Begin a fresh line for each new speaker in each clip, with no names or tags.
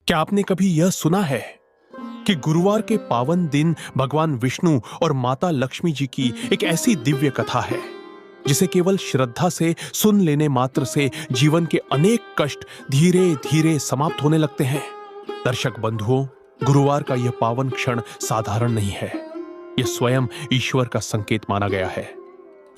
क्या आपने कभी यह सुना है कि गुरुवार के पावन दिन भगवान विष्णु और माता लक्ष्मी जी की एक ऐसी दिव्य कथा है जिसे केवल श्रद्धा से सुन लेने मात्र से जीवन के अनेक कष्ट धीरे धीरे समाप्त होने लगते हैं। दर्शक बंधुओं, गुरुवार का यह पावन क्षण साधारण नहीं है। यह स्वयं ईश्वर का संकेत माना गया है।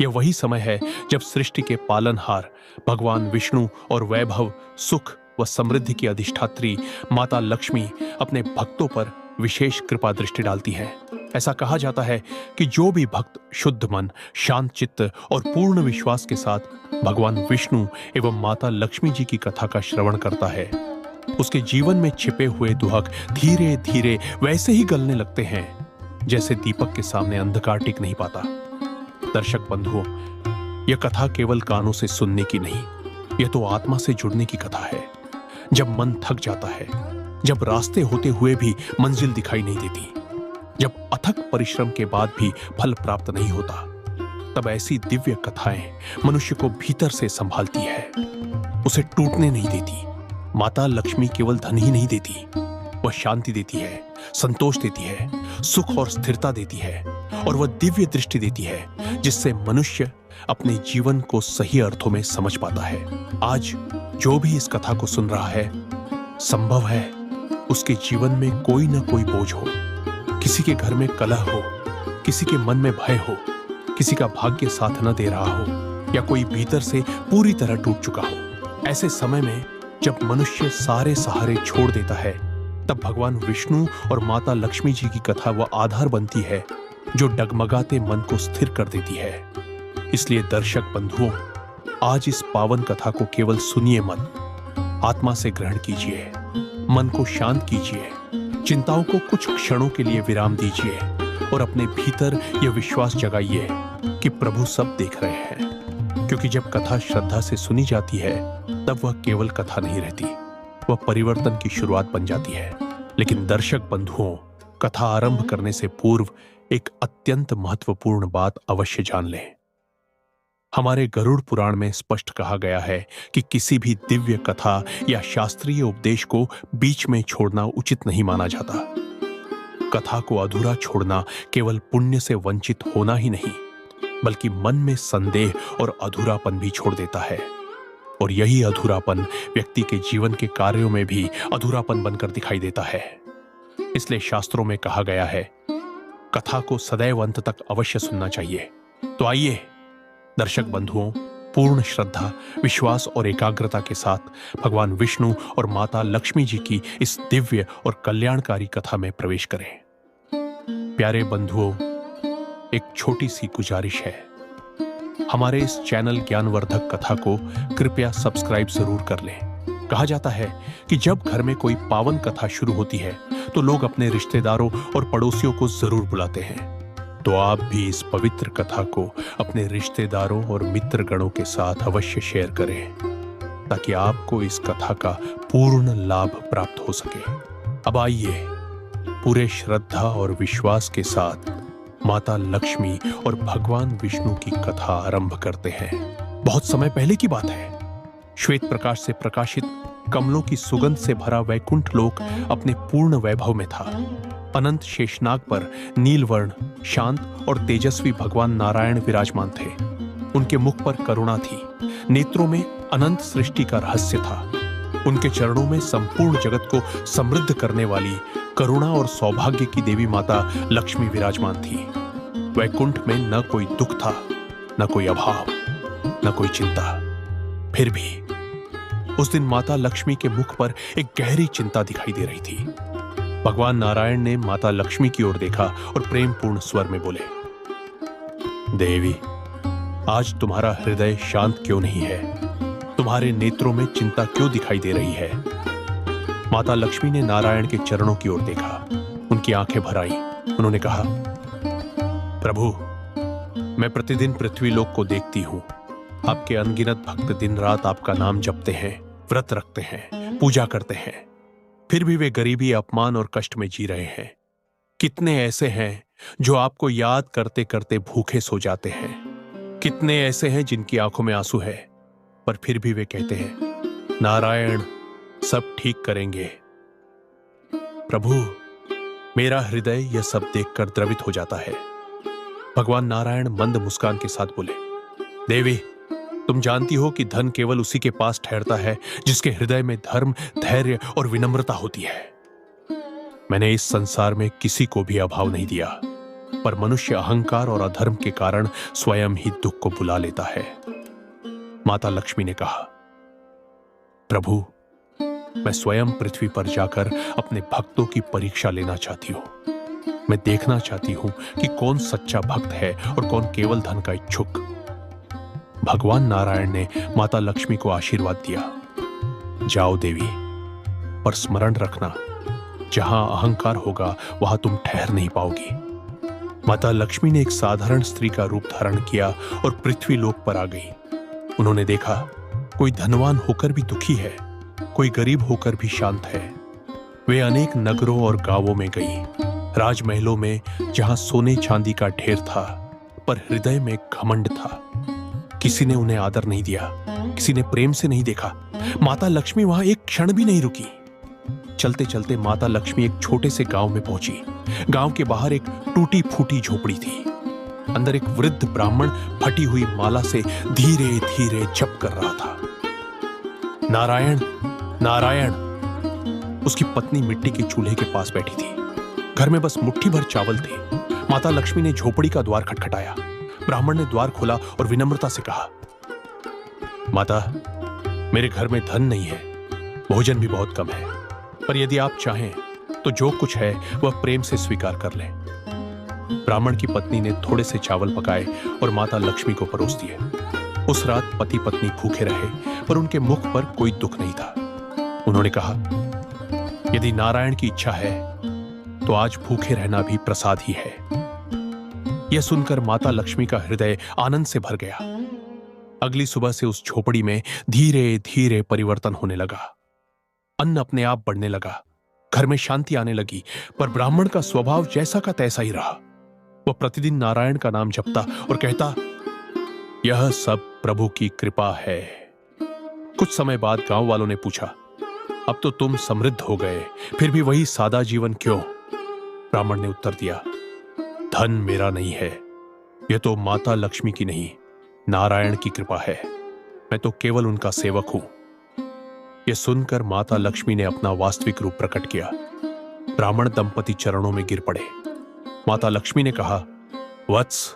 यह वही समय है जब सृष्टि के पालनहार भगवान विष्णु और वैभव, सुख व समृद्धि की अधिष्ठात्री माता लक्ष्मी अपने भक्तों पर विशेष कृपा दृष्टि डालती है। ऐसा कहा जाता है कि जो भी भक्त शुद्ध मन, शांत चित्त और पूर्ण विश्वास के साथ भगवान विष्णु एवं माता लक्ष्मी जी की कथा का श्रवण करता है, उसके जीवन में छिपे हुए दुहक धीरे धीरे वैसे ही गलने लगते हैं जैसे दीपक के सामने अंधकार टिक नहीं पाता। दर्शक बंधुओं, यह कथा केवल कानों से सुनने की नहीं, यह तो आत्मा से जुड़ने की कथा है। जब मन थक जाता है, जब रास्ते होते हुए भी मंजिल दिखाई नहीं देती, जब अथक परिश्रम के बाद भी फल प्राप्त नहीं होता, तब ऐसी दिव्य कथाएं मनुष्य को भीतर से संभालती है, उसे टूटने नहीं देती। माता लक्ष्मी केवल धन ही नहीं देती, वह शांति देती है, संतोष देती है, सुख और स्थिरता देती है, और वह दिव्य दृष्टि देती है जिससे मनुष्य अपने जीवन को सही अर्थों में समझ पाता है। आज जो भी इस कथा को सुन रहा है, संभव है उसके जीवन में कोई ना कोई बोझ हो, किसी के घर में कलह हो, किसी के मन में भय हो, किसी का भाग्य साथ न दे रहा हो, या कोई भीतर से पूरी तरह टूट चुका हो। ऐसे समय में जब मनुष्य सारे सहारे छोड़ देता है, तब भगवान विष्णु और माता लक्ष्मी जी की कथा वह आधार बनती है जो डगमगाते मन को स्थिर कर देती है। इसलिए दर्शक बंधुओं, आज इस पावन कथा को केवल सुनिए मत, आत्मा से ग्रहण कीजिए, मन को शांत कीजिए, चिंताओं को कुछ क्षणों के लिए विराम दीजिए और अपने भीतर यह विश्वास जगाइए कि प्रभु सब देख रहे हैं। क्योंकि जब कथा श्रद्धा से सुनी जाती है, तब वह केवल कथा नहीं रहती, वह परिवर्तन की शुरुआत बन जाती है। लेकिन दर्शक बंधुओं, कथा आरंभ करने से पूर्व एक अत्यंत महत्वपूर्ण बात अवश्य जान लें। हमारे गरुड़ पुराण में स्पष्ट कहा गया है कि किसी भी दिव्य कथा या शास्त्रीय उपदेश को बीच में छोड़ना उचित नहीं माना जाता। कथा को अधूरा छोड़ना केवल पुण्य से वंचित होना ही नहीं, बल्कि मन में संदेह और अधूरापन भी छोड़ देता है। और यही अधूरापन व्यक्ति के जीवन के कार्यों में भी अधूरापन बनकर दिखाई देता है। इसलिए शास्त्रों में कहा गया है, कथा को सदैव अंत तक अवश्य सुनना चाहिए। तो आइए दर्शक बंधुओं, पूर्ण श्रद्धा, विश्वास और एकाग्रता के साथ भगवान विष्णु और माता लक्ष्मी जी की इस दिव्य और कल्याणकारी कथा में प्रवेश करें। प्यारे बंधुओं, एक छोटी सी गुजारिश है, हमारे इस चैनल ज्ञानवर्धक कथा को कृपया सब्सक्राइब जरूर कर लें। कहा जाता है कि जब घर में कोई पावन कथा शुरू होती है तो लोग अपने रिश्तेदारों और पड़ोसियों को जरूर बुलाते हैं। तो आप भी इस पवित्र कथा को अपने रिश्तेदारों और मित्र गणों के साथ अवश्य शेयर करें, ताकि आपको इस कथा का पूर्ण लाभ प्राप्त हो सके। अब आइए पूरे श्रद्धा और विश्वास के साथ माता लक्ष्मी और भगवान विष्णु की कथा आरंभ करते हैं। बहुत समय पहले की बात है। श्वेत प्रकाश से प्रकाशित कमलों की सुगंध से भरा वैकुंठ लोक अपने पूर्ण वैभव में था। अनंत शेषनाग पर नीलवर्ण, शांत और तेजस्वी भगवान नारायण विराजमान थे। उनके मुख पर करुणा थी, नेत्रों में अनंत सृष्टि का रहस्य था। उनके चरणों में संपूर्ण जगत को समृद्ध करने वाली करुणा और सौभाग्य की देवी माता लक्ष्मी विराजमान थी। वैकुंठ में न कोई दुख था, न कोई अभाव, न कोई चिंता। फिर भी उस दिन माता लक्ष्मी के मुख पर एक गहरी चिंता दिखाई दे रही थी। भगवान नारायण ने माता लक्ष्मी की ओर देखा और प्रेमपूर्ण स्वर में बोले, देवी, आज तुम्हारा हृदय शांत क्यों नहीं है? तुम्हारे नेत्रों में चिंता क्यों दिखाई दे रही है? माता लक्ष्मी ने नारायण के चरणों की ओर देखा, उनकी आंखें भर आईं। उन्होंने कहा, प्रभु, मैं प्रतिदिन पृथ्वी लोक को देखती हूं। आपके अनगिनत भक्त दिन रात आपका नाम जपते हैं, व्रत रखते हैं, पूजा करते हैं, फिर भी वे गरीबी, अपमान और कष्ट में जी रहे हैं। कितने ऐसे हैं जो आपको याद करते करते भूखे सो जाते हैं। कितने ऐसे हैं जिनकी आंखों में आंसू है, पर फिर भी वे कहते हैं, नारायण सब ठीक करेंगे। प्रभु, मेरा हृदय यह सब देखकर द्रवित हो जाता है। भगवान नारायण मंद मुस्कान के साथ बोले, देवी, तुम जानती हो कि धन केवल उसी के पास ठहरता है जिसके हृदय में धर्म, धैर्य और विनम्रता होती है। मैंने इस संसार में किसी को भी अभाव नहीं दिया, पर मनुष्य अहंकार और अधर्म के कारण स्वयं ही दुख को बुला लेता है। माता लक्ष्मी ने कहा, प्रभु, मैं स्वयं पृथ्वी पर जाकर अपने भक्तों की परीक्षा लेना चाहती हूं। मैं देखना चाहती हूं कि कौन सच्चा भक्त है और कौन केवल धन का इच्छुक। भगवान नारायण ने माता लक्ष्मी को आशीर्वाद दिया, जाओ देवी, पर स्मरण रखना, जहां अहंकार होगा वहां तुम ठहर नहीं पाओगी। माता लक्ष्मी ने एक साधारण स्त्री का रूप धारण किया और पृथ्वी लोक पर आ गई। उन्होंने देखा, कोई धनवान होकर भी दुखी है, कोई गरीब होकर भी शांत है। वे अनेक नगरों और गांवों में गई, राजमहलों में जहां सोने चांदी का ढेर था, पर हृदय में घमंड था। किसी ने उन्हें आदर नहीं दिया, किसी ने प्रेम से नहीं देखा। माता लक्ष्मी वहां एक क्षण भी नहीं रुकी। चलते चलते माता लक्ष्मी एक छोटे से गांव में पहुंची। गांव के बाहर एक टूटी फूटी झोपड़ी थी। अंदर एक वृद्ध ब्राह्मण फटी हुई माला से धीरे धीरे जप कर रहा था, नारायण नारायण। उसकी पत्नी मिट्टी के चूल्हे के पास बैठी थी। घर में बस मुट्ठी भर चावल थे। माता लक्ष्मी ने झोपड़ी का द्वार खटखटाया। ब्राह्मण ने द्वार खोला और विनम्रता से कहा, माता, मेरे घर में धन नहीं है, भोजन भी बहुत कम है, पर यदि आप चाहें तो जो कुछ है वह प्रेम से स्वीकार कर लें। ब्राह्मण की पत्नी ने थोड़े से चावल पकाए और माता लक्ष्मी को परोस दिए। उस रात पति पत्नी भूखे रहे, पर उनके मुख पर कोई दुख नहीं था। उन्होंने कहा, यदि नारायण की इच्छा है तो आज भूखे रहना भी प्रसाद ही है। यह सुनकर माता लक्ष्मी का हृदय आनंद से भर गया। अगली सुबह से उस झोपड़ी में धीरे धीरे परिवर्तन होने लगा। अन्न अपने आप बढ़ने लगा, घर में शांति आने लगी, पर ब्राह्मण का स्वभाव जैसा का तैसा ही रहा। वह प्रतिदिन नारायण का नाम जपता और कहता, यह सब प्रभु की कृपा है। कुछ समय बाद गांव वालों ने पूछा, अब तो तुम समृद्ध हो गए, फिर भी वही सादा जीवन क्यों? ब्राह्मण ने उत्तर दिया, धन मेरा नहीं है, यह तो माता लक्ष्मी की नहीं, नारायण की कृपा है। मैं तो केवल उनका सेवक हूं। यह सुनकर माता लक्ष्मी ने अपना वास्तविक रूप प्रकट किया। ब्राह्मण दंपति चरणों में गिर पड़े। माता लक्ष्मी ने कहा, वत्स,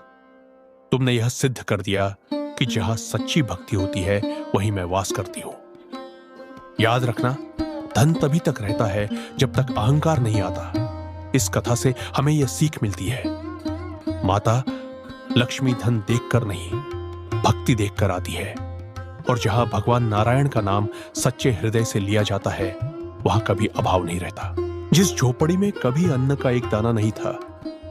तुमने यह सिद्ध कर दिया कि जहां सच्ची भक्ति होती है वहीं मैं वास करती हूं। याद रखना, धन तभी तक रहता है जब तक अहंकार नहीं आता। इस कथा से हमें यह सीख मिलती है, माता लक्ष्मी धन देखकर नहीं, भक्ति देखकर आती है। और जहां भगवान नारायण का नाम सच्चे हृदय से लिया जाता है वहां कभी अभाव नहीं रहता। जिस झोपड़ी में कभी अन्न का एक दाना नहीं था,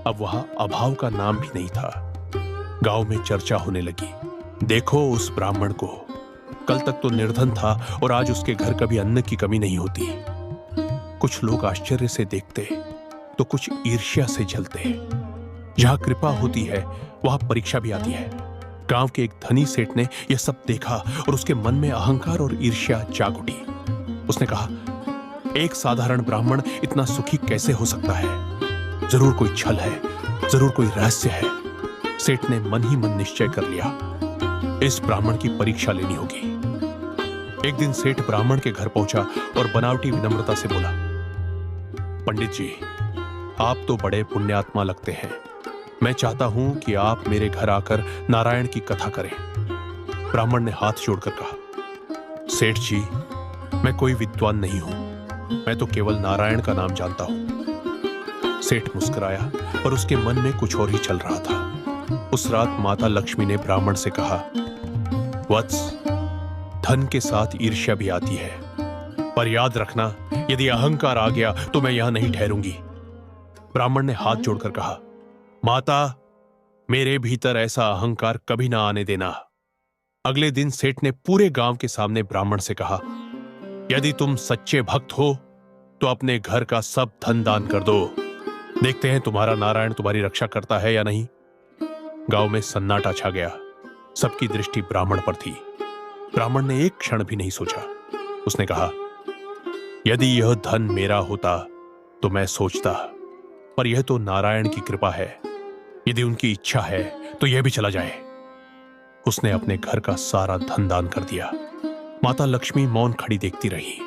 अब वहां अभाव का नाम भी नहीं था। गांव में चर्चा होने लगी, देखो उस ब्राह्मण को, कल तक तो निर्धन था और आज उसके घर कभी अन्न की कमी नहीं होती। कुछ लोग आश्चर्य से देखते तो कुछ ईर्ष्या से जलते। जहां कृपा होती है वहां परीक्षा भी आती है। गांव के एक धनी सेठ ने यह सब देखा और उसके मन में अहंकार और ईर्ष्या जाग उठी। उसने कहा, एक साधारण ब्राह्मण इतना सुखी कैसे हो सकता है? जरूर कोई छल है, जरूर कोई रहस्य है। सेठ ने मन ही मन निश्चय कर लिया, इस ब्राह्मण की परीक्षा लेनी होगी। एक दिन सेठ ब्राह्मण के घर पहुंचा और बनावटी विनम्रता से बोला, पंडित जी, आप तो बड़े पुण्यात्मा लगते हैं। मैं चाहता हूं कि आप मेरे घर आकर नारायण की कथा करें। ब्राह्मण ने हाथ जोड़कर कहा, सेठ जी, मैं कोई विद्वान नहीं हूं, मैं तो केवल नारायण का नाम जानता हूं। सेठ मुस्कुराया और उसके मन में कुछ और ही चल रहा था। उस रात माता लक्ष्मी ने ब्राह्मण से कहा, वत्स, धन के साथ ईर्ष्या भी आती है, पर याद रखना, यदि अहंकार आ गया तो मैं यहां नहीं ठहरूंगी। ब्राह्मण ने हाथ जोड़कर कहा, माता, मेरे भीतर ऐसा अहंकार कभी ना आने देना। अगले दिन सेठ ने पूरे गांव के सामने ब्राह्मण से कहा, यदि तुम सच्चे भक्त हो तो अपने घर का सब धन दान कर दो। देखते हैं तुम्हारा नारायण तुम्हारी रक्षा करता है या नहीं। गांव में सन्नाटा छा गया। सबकी दृष्टि ब्राह्मण पर थी। ब्राह्मण ने एक क्षण भी नहीं सोचा। उसने कहा, यदि यह धन मेरा होता तो मैं सोचता, पर यह तो नारायण की कृपा है, यदि उनकी इच्छा है तो यह भी चला जाए। उसने अपने घर का सारा धन दान कर दिया। माता लक्ष्मी मौन खड़ी देखती रही।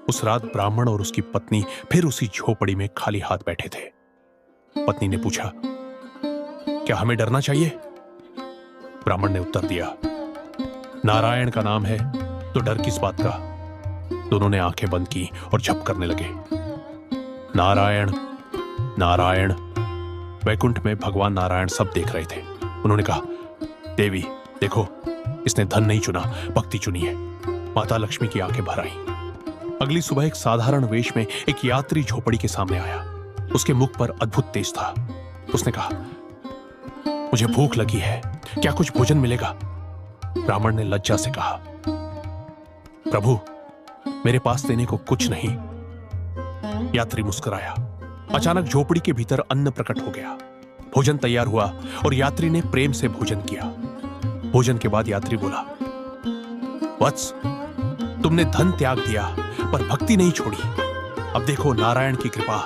उस रात ब्राह्मण और उसकी पत्नी फिर उसी झोपड़ी में खाली हाथ बैठे थे। पत्नी ने पूछा, क्या हमें डरना चाहिए? ब्राह्मण ने उत्तर दिया, नारायण का नाम है तो डर किस बात का। दोनों ने आंखें बंद की और झप करने लगे। नारायण नारायण। वैकुंठ में भगवान नारायण सब देख रहे थे। उन्होंने कहा, देवी देखो, इसने धन नहीं चुना, भक्ति चुनी है। माता लक्ष्मी की आंखें भर आईं। अगली सुबह एक साधारण वेश में एक यात्री झोपड़ी के सामने आया। उसके मुख पर अद्भुत तेज था। उसने कहा, मुझे भूख लगी है, क्या कुछ भोजन मिलेगा? ब्राह्मण ने लज्जा से कहा, प्रभु मेरे पास देने को कुछ नहीं। यात्री मुस्कुराया। अचानक झोपड़ी के भीतर अन्न प्रकट हो गया। भोजन तैयार हुआ और यात्री ने प्रेम से भोजन किया। भोजन के बाद यात्री बोला, वत्स तुमने धन त्याग दिया पर भक्ति नहीं छोड़ी। अब देखो नारायण की कृपा।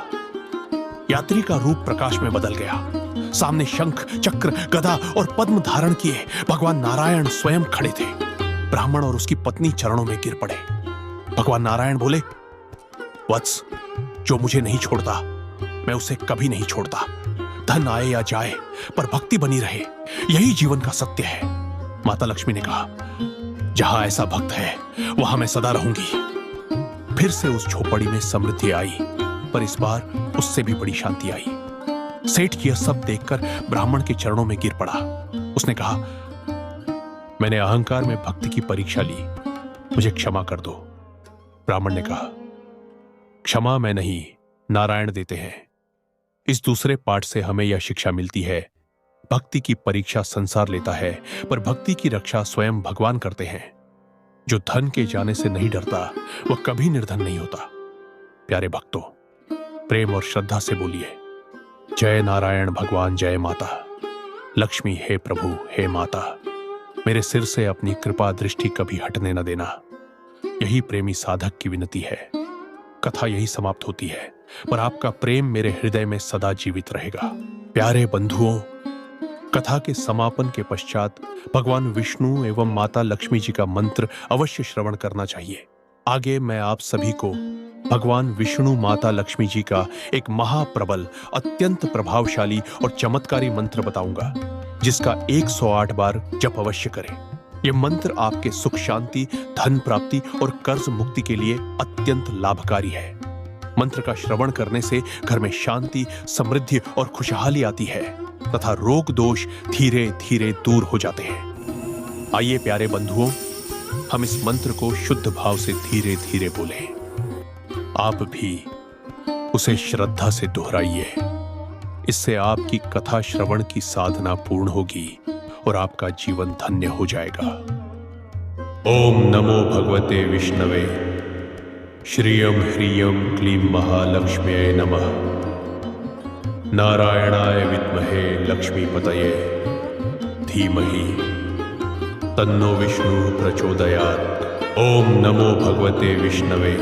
यात्री का रूप प्रकाश में बदल गया। सामने शंख, चक्र, गदा और पद्म धारण किए भगवान नारायण स्वयं खड़े थे। ब्राह्मण और उसकी पत्नी चरणों में गिर पड़े। भगवान नारायण बोले, वत्स जो मुझे नहीं छोड़ता मैं उसे कभी नहीं छोड़ता। धन आए या जाए पर भक्ति बनी रहे, यही जीवन का सत्य है। माता लक्ष्मी ने कहा, जहां ऐसा भक्त है वहां मैं सदा रहूंगी। फिर से उस झोपड़ी में समृद्धि आई, पर इस बार उससे भी बड़ी शांति आई। सेठ यह सब देखकर ब्राह्मण के चरणों में गिर पड़ा। उसने कहा, मैंने अहंकार में भक्ति की परीक्षा ली, मुझे क्षमा कर दो। ब्राह्मण ने कहा, क्षमा मैं नहीं, नारायण देते हैं। इस दूसरे पाठ से हमें यह शिक्षा मिलती है, भक्ति की परीक्षा संसार लेता है पर भक्ति की रक्षा स्वयं भगवान करते हैं। जो धन के जाने से नहीं डरता वह कभी निर्धन नहीं होता। प्यारे भक्तों, प्रेम और श्रद्धा से बोलिए, जय नारायण भगवान, जय माता लक्ष्मी। हे प्रभु, हे माता, मेरे सिर से अपनी कृपा दृष्टि कभी हटने न देना। यही प्रेमी साधक की विनती है। कथा यही समाप्त होती है, पर आपका प्रेम मेरे हृदय में सदा जीवित रहेगा। प्यारे बंधुओं, कथा के समापन के पश्चात भगवान विष्णु एवं माता लक्ष्मी जी का मंत्र अवश्य श्रवण करना चाहिए। आगे मैं आप सभी को भगवान विष्णु माता लक्ष्मी जी का एक महाप्रबल, अत्यंत प्रभावशाली और चमत्कारी मंत्र बताऊंगा, जिसका 108 बार जप अवश्य करें। यह मंत्र आपके सुख शांति, धन प्राप्ति और कर्ज मुक्ति के लिए अत्यंत लाभकारी है। मंत्र का श्रवण करने से घर में शांति, समृद्धि और खुशहाली आती है तथा रोग दोष धीरे धीरे दूर हो जाते हैं। आइए प्यारे बंधुओं, हम इस मंत्र को शुद्ध भाव से धीरे धीरे बोलें। आप भी उसे श्रद्धा से दोहराइए। इससे आपकी कथा श्रवण की साधना पूर्ण होगी और आपका जीवन धन्य हो जाएगा। ओम नमो भगवते विष्णवे, श्रियं ह्रियं क्लीं महालक्ष्म्यै नमः। नारायणाय विद्महे लक्ष्मीपतये धीमहि तन्नो विष्णु प्रचोदयात्। ओम नमो भगवते विष्णवे,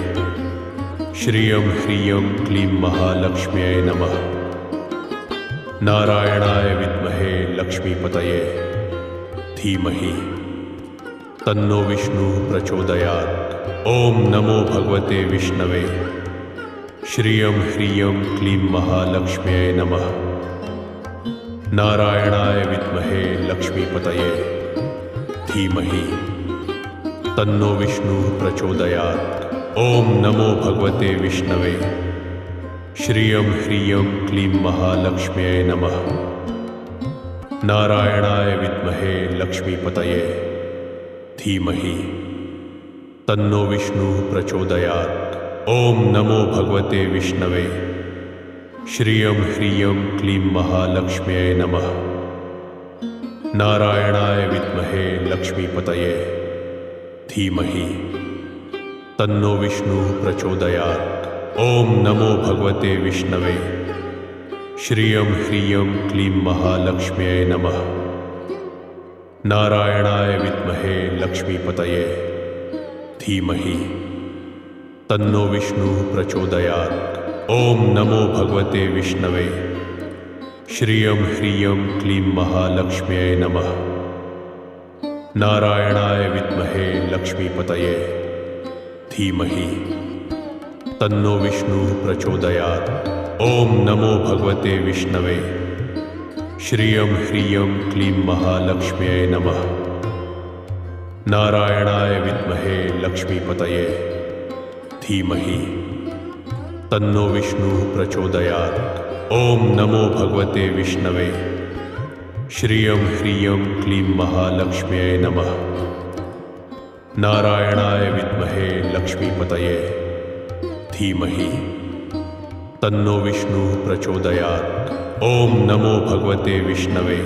श्रियं ह्रियं क्लीं महालक्ष्म्यै नमः। नारायणाय विद्महे लक्ष्मीपतये धीमहि तन्नो विष्णु प्रचोदयात्। ओम नमो भगवते विष्णवे, श्रियं ह्रियं क्लीं महालक्ष्म्यै नमः। नारायणाय विद्महे लक्ष्मीपतये धीमहि तन्नो विष्णु प्रचोदयात्। ओम नमो भगवते विष्णवे, श्रियं ह्रियं क्लीं महालक्ष्म्यै नमः। नारायणाय विद्महे लक्ष्मीपतये धीमहि तन्नो विष्णु प्रचोदयात्। ओम नमो भगवते विष्णवे, श्रियं ह्रियं क्लीं महालक्ष्म्यै नमः। नारायणाय विद्महे लक्ष्मीपतये धीमहि तन्नो विष्णु प्रचोदयात्। ओम नमो भगवते विष्णवे, श्रियं ह्रियं क्लीं महालक्ष्म्यै नमः। नारायणाय विद्महे लक्ष्मीपतये धीमहि तन्नो विष्णु प्रचोदयात्। ओम नमो भगवते विष्णवे। श्रियं ह्रियं क्लीं महालक्ष्म्यै नमः। नारायणाय विद्महे लक्ष्मीपतये धीमहि तन्नो विष्णुः प्रचोदयात्। ओम नमो भगवते विष्णवे। श्रियं ह्रियं क्लीं महालक्ष्म्यै नमः। नारायणाय विद्महे लक्ष्मीपतये धीमहि तन्नो विष्णुः प्रचोदयात्। ओम नमो भगवते विष्णवे। श्रियं ह्रियं क्लीं महालक्ष्म्यै नमः। नारायणाय विद्महे लक्ष्मीपतये धीमहि तन्नो विष्णुः प्रचोदयात्। ओम नमो भगवते विष्णवे।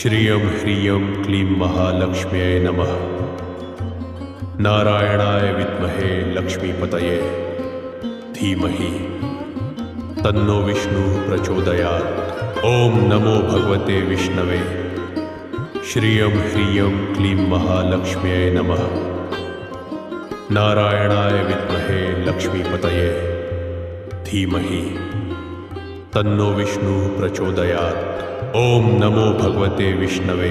श्रियं ह्रियं क्लीं महालक्ष्म्यै नमः। नारायणाय विद्महे लक्ष्मीपतये धीमहि तन्नो विष्णुः प्रचोदयात्। ओम नमो भगवते विष्णवे। श्रियं ह्रियं क्लीं महालक्ष्म्यै नमः। नारायणाय विद्महे लक्ष्मीपतये धीमहि तन्नो विष्णुः प्रचोदयात्। ओम नमो भगवते विष्णवे।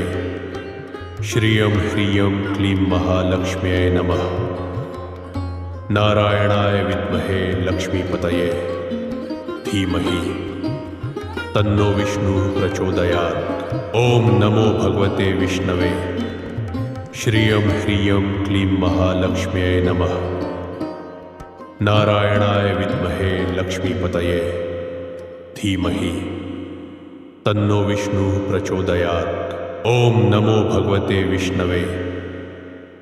श्रियं ह्रियं क्लीं महालक्ष्म्यै नमः। नारायणाय विद्महे लक्ष्मीपतये धीमहि तन्नो विष्णुः प्रचोदयात्। ओम नमो भगवते विष्णवे। श्रियं ह्रियं क्लीं महालक्ष्म्यै नमः। नारायणाय विद्महे लक्ष्मीपतये धीमहि तन्नो विष्णुः प्रचोदयात्। ओम नमो भगवते विष्णवे।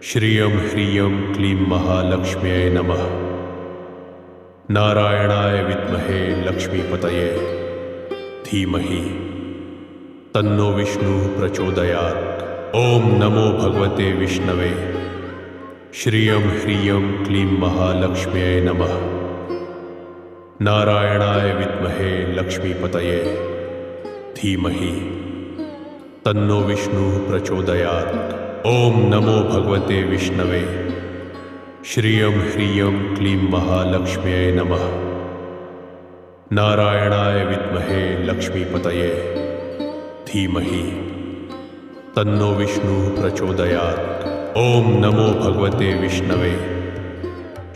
श्रियं ह्रियं क्लीं महालक्ष्म्यै नमः। नारायणाय विद्महे लक्ष्मीपतये धीमहि तन्नो विष्णुः प्रचोदयात्। ओम नमो भगवते विष्णवे। श्रियं ह्रियं क्लीं महालक्ष्म्यै नमः। नारायणाय विद्महे लक्ष्मीपतये धीमहि तन्नो विष्णुः प्रचोदयात्। ओम नमो भगवते विष्णवे। श्रियं ह्रियं क्लीं महालक्ष्म्यै नमः। नारायणाय विद्महे लक्ष्मीपतये धीमहि तन्नो विष्णुः प्रचोदयात्। ओम नमो भगवते विष्णवे।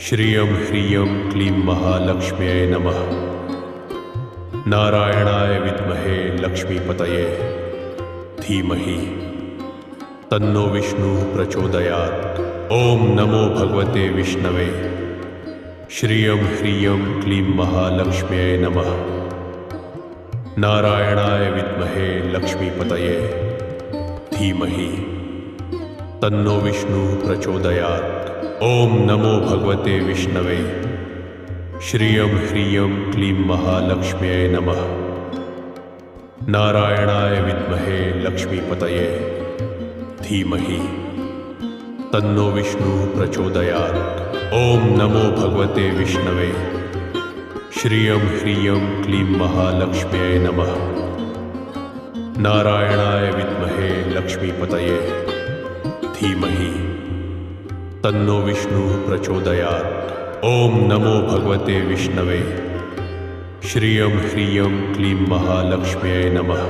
श्रियं ह्रियं क्लीं महालक्ष्म्यै नमः। नारायणाय विद्महे लक्ष्मीपतये धीमहि तन्नो विष्णुः प्रचोदयात्। ओम नमो भगवते विष्णवे। श्रियं ह्रियं क्लीं महालक्ष्म्यै नमः। नारायणाय विद्महे लक्ष्मीपतये धीमहि तन्नो विष्णुः प्रचोदयात्। ओम नमो भगवते विष्णवे। श्रियं ह्रियं क्लीं महालक्ष्म्यै नमः। नारायणाय विद्महे लक्ष्मीपतये धीमहि तन्नो विष्णुः प्रचोदयात्। ओम नमो भगवते विष्णवे। श्रियं ह्रियं क्लीं महालक्ष्म्यै नमः। नारायणाय विद्महे लक्ष्मीपतये धीमहि तन्नो विष्णुः प्रचोदयात्। ओम नमो भगवते विष्णवे। श्रियं ह्रियं क्लीं महालक्ष्म्यै नमः।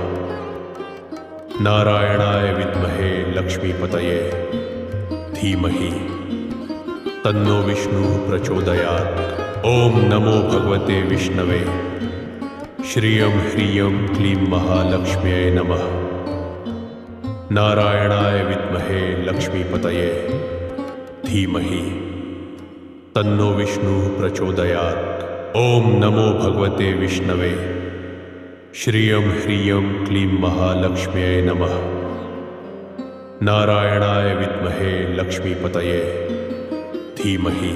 नारायणाय विद्महे लक्ष्मीपतये धीमहि तन्नो विष्णुः प्रचोदयात्। ओम नमो भगवते विष्णवे। श्रियं ह्रियं क्लीं महालक्ष्म्यै नमः। नारायणाय विद्महे लक्ष्मीपतये धीमहि तन्नो विष्णुः प्रचोदयात्। ओम नमो भगवते विष्णवे। श्रियं ह्रियं क्लीं महालक्ष्म्यै नमः। नारायणाय विद्महे लक्ष्मीपतये धीमहि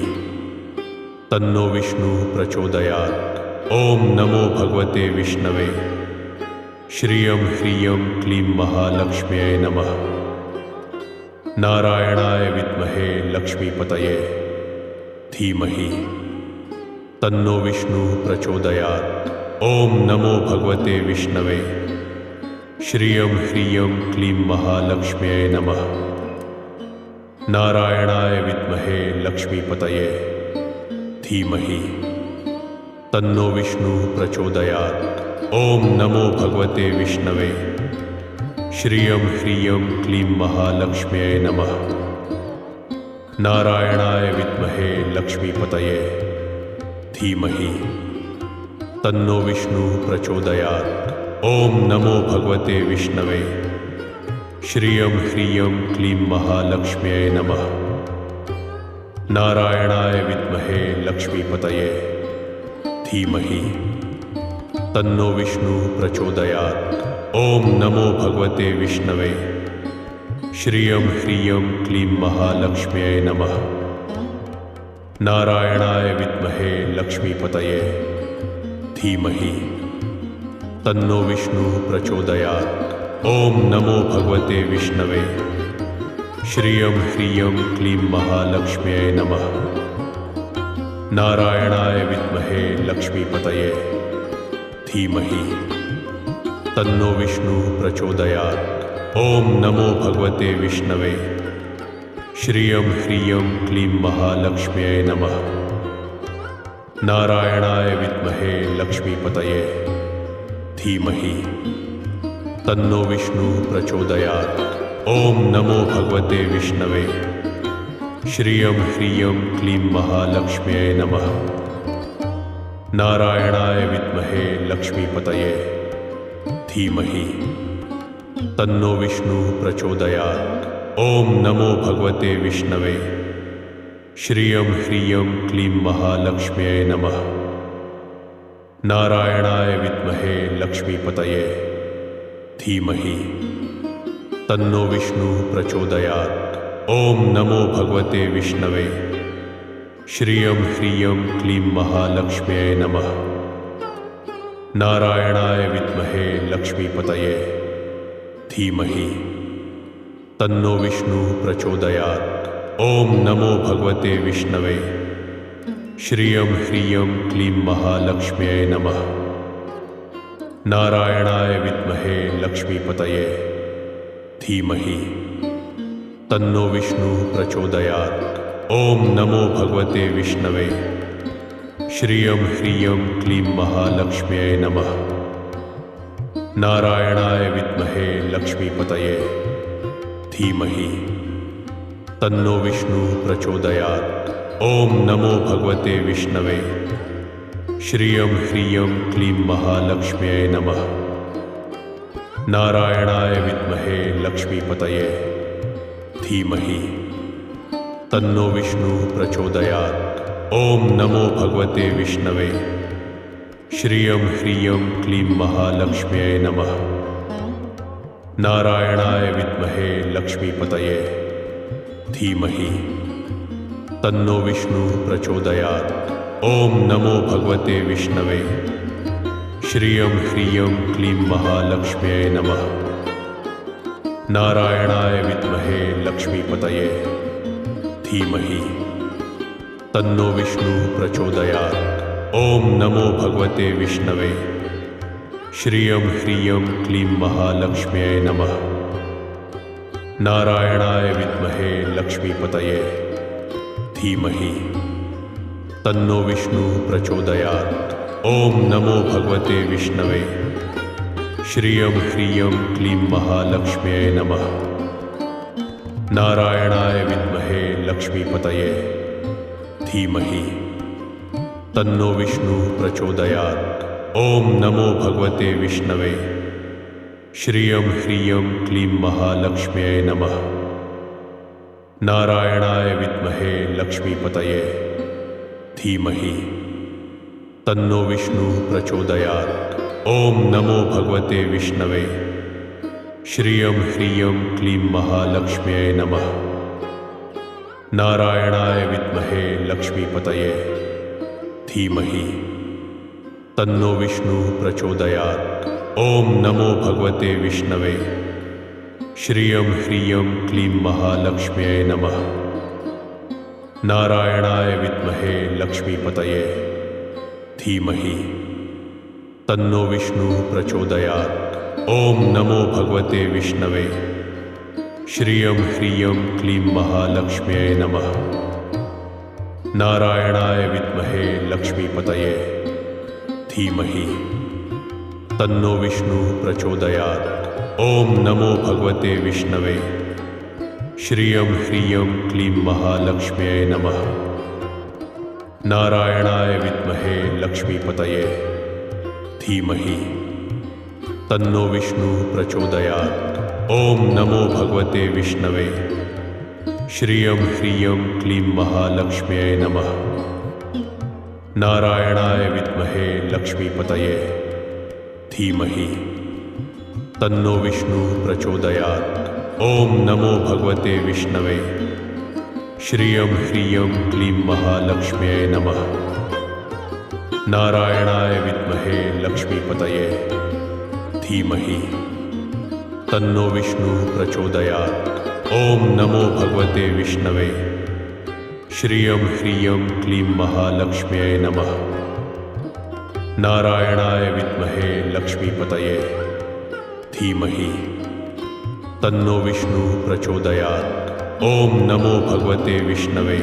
तन्नो विष्णुः प्रचोदयात्। ओम नमो भगवते विष्णवे। श्रियं ह्रियं क्लीं महालक्ष्म्यै नमः। नारायणाय विद्महे लक्ष्मीपतये धीमहि तन्नो विष्णुः प्रचोदयात्। ओम नमो भगवते विष्णवे। श्रियं ह्रियं क्लीं महालक्ष्म्यै नमः। नारायणाय विद्महे लक्ष्मीपतये धीमहि तन्नो विष्णु प्रचोदयात्। ओम नमो भगवते विष्णवे। श्रियं ह्रियं क्लीं महालक्ष्म्यै नमः। नारायणाय विद्महे लक्ष्मीपतये धीमहि तन्नो विष्णु प्रचोदयात्। ओम नमो भगवते विष्णवे। श्रियं ह्रियं क्लीं महालक्ष्म्यै नमः। नारायणाय विद्महे लक्ष्मीपतये धीमहि तन्नो विष्णु प्रचोदयात्। ओम नमो भगवते विष्णवे। श्रियं ह्रियं क्लीं महालक्ष्म्यै नमः। नारायणाय विद्महे लक्ष्मीपतये धीमहि तन्नो विष्णु प्रचोदयात्। ओम नमो भगवते विष्णवे। श्रियं ह्रियं क्लीं महालक्ष्म्यै नमः। नारायणाय विद्महे लक्ष्मीपतये धीमहि तन्नो विष्णु प्रचोदयात्। ओम नमो भगवते विष्णवे। श्रियं ह्रियं क्लीं महालक्ष्म्यै नमः। नारायणाय विद्महे लक्ष्मीपतये धीमहि तन्नो विष्णु प्रचोदयात्। ओम नमो भगवते विष्णवे। श्रियं ह्रियं क्लीं महालक्ष्म्यै नमः। नारायणाय विद्महे लक्ष्मीपतये धीमहि तन्नो विष्णु प्रचोदयात्। ओम नमो भगवते विष्णवे। श्रियं ह्रियं क्लीं महालक्ष्म्यै नमः। नारायणाय विद्महे लक्ष्मीपतये धीमहि तन्नो विष्णु प्रचोदयात्। ओम नमो भगवते विष्णवे। श्रियं ह्रियं क्लीं महालक्ष्म्यै नमः। नारायणाय विद्महे लक्ष्मीपतये धीमहि तन्नो विष्णु प्रचोदयात्। ओम नमो भगवते विष्णवे। श्रियं ह्रियं क्लीं महालक्ष्म्यै नमः। नारायणाय विद्महे लक्ष्मीपतये धीमहि तन्नो विष्णु प्रचोदयात्। ओम नमो भगवते विष्णवे। श्रियं ह्रियं क्लीं महालक्ष्म्यै नमः। नारायणाय विद्महे लक्ष्मीपतये धीमहि तन्नो विष्णु प्रचोदयात्। ओम नमो भगवते विष्णवे। श्रियं ह्रियं क्लीं महालक्ष्म्यै नमः। नारायणाय विद्महे लक्ष्मीपतये धीमहि तन्नो विष्णु प्रचोदयात्। ओम नमो भगवते विष्णवे। श्रियं ह्रियं क्लीं महालक्ष्म्यै नमः। नारायणाय विद्महे लक्ष्मीपतये धीमहि तन्नो विष्णु प्रचोदयात्। ओम नमो भगवते विष्णवे। श्रियं ह्रियं क्लीं महालक्ष्म्यै नमः। नारायणाय विद्महे लक्ष्मीपतये धीमहि तन्नो विष्णु प्रचोदयात्। ओम नमो भगवते विष्णवे। श्रियं ह्रियं क्लीं महालक्ष्म्यै नमः। नारायणाय विद्महे लक्ष्मीपतये धीमहि तन्नो विष्णु प्रचोदयात्। ओम नमो भगवते विष्णवे। श्रियं ह्रियं क्लीं महालक्ष्म्यै नमः। नारायणाय विद्महे लक्ष्मीपतये धीमहि तन्नो विष्णु प्रचोदयात्। ओम नमो भगवते विष्णवे। श्रियं ह्रियं क्लीं महालक्ष्म्यै नमः। नारायणाय विद्महे लक्ष्मीपतये धीमहि तन्नो विष्णु प्रचोदयात्। ओम नमो भगवते विष्णवे। श्रियं ह्रियं क्लीं महालक्ष्म्यै नमः। नारायणाय विद्महे लक्ष्मीपतये धीमहि तन्नो विष्णु प्रचोदयात्। ओम नमो भगवते विष्णवे। श्रियं ह्रियं क्लीं महालक्ष्म्यै नमः। नारायणाय विद्महे लक्ष्मीपतये धीमहि तन्नो विष्णु प्रचोदयात्। ओम नमो भगवते विष्णवे। श्रियं ह्रियं क्लीं महालक्ष्म्यै नमः। नारायणाय विद्महे लक्ष्मीपतये धीमहि तन्नो विष्णु प्रचोदयात्। ओम नमो भगवते विष्णवे। श्रियं ह्रियं क्लीं महालक्ष्म्यै नमः। नारायणाय विद्महे लक्ष्मीपतये धीमहि तन्नो विष्णु प्रचोदयात्। ओम नमो भगवते विष्णवे। श्रियं ह्रियं क्लीं महालक्ष्म्यै नमः। नारायणाय विद्महे लक्ष्मीपतये धीमहि तन्नो विष्णु प्रचोदयात्। ओम नमो भगवते विष्णवे। श्रियं ह्रियं क्लीं महालक्ष्म्यै नमः। नारायणाय विद्महे लक्ष्मीपतये धीमहि तन्नो विष्णु प्रचोदयात्। ओम नमो भगवते विष्णवे। श्रियं ह्रियं क्लीं महालक्ष्म्यै नमः। नारायणाय विद्महे लक्ष्मीपतये धीमहि तन्नो विष्णु प्रचोदयात्। ओम नमो भगवते विष्णवे।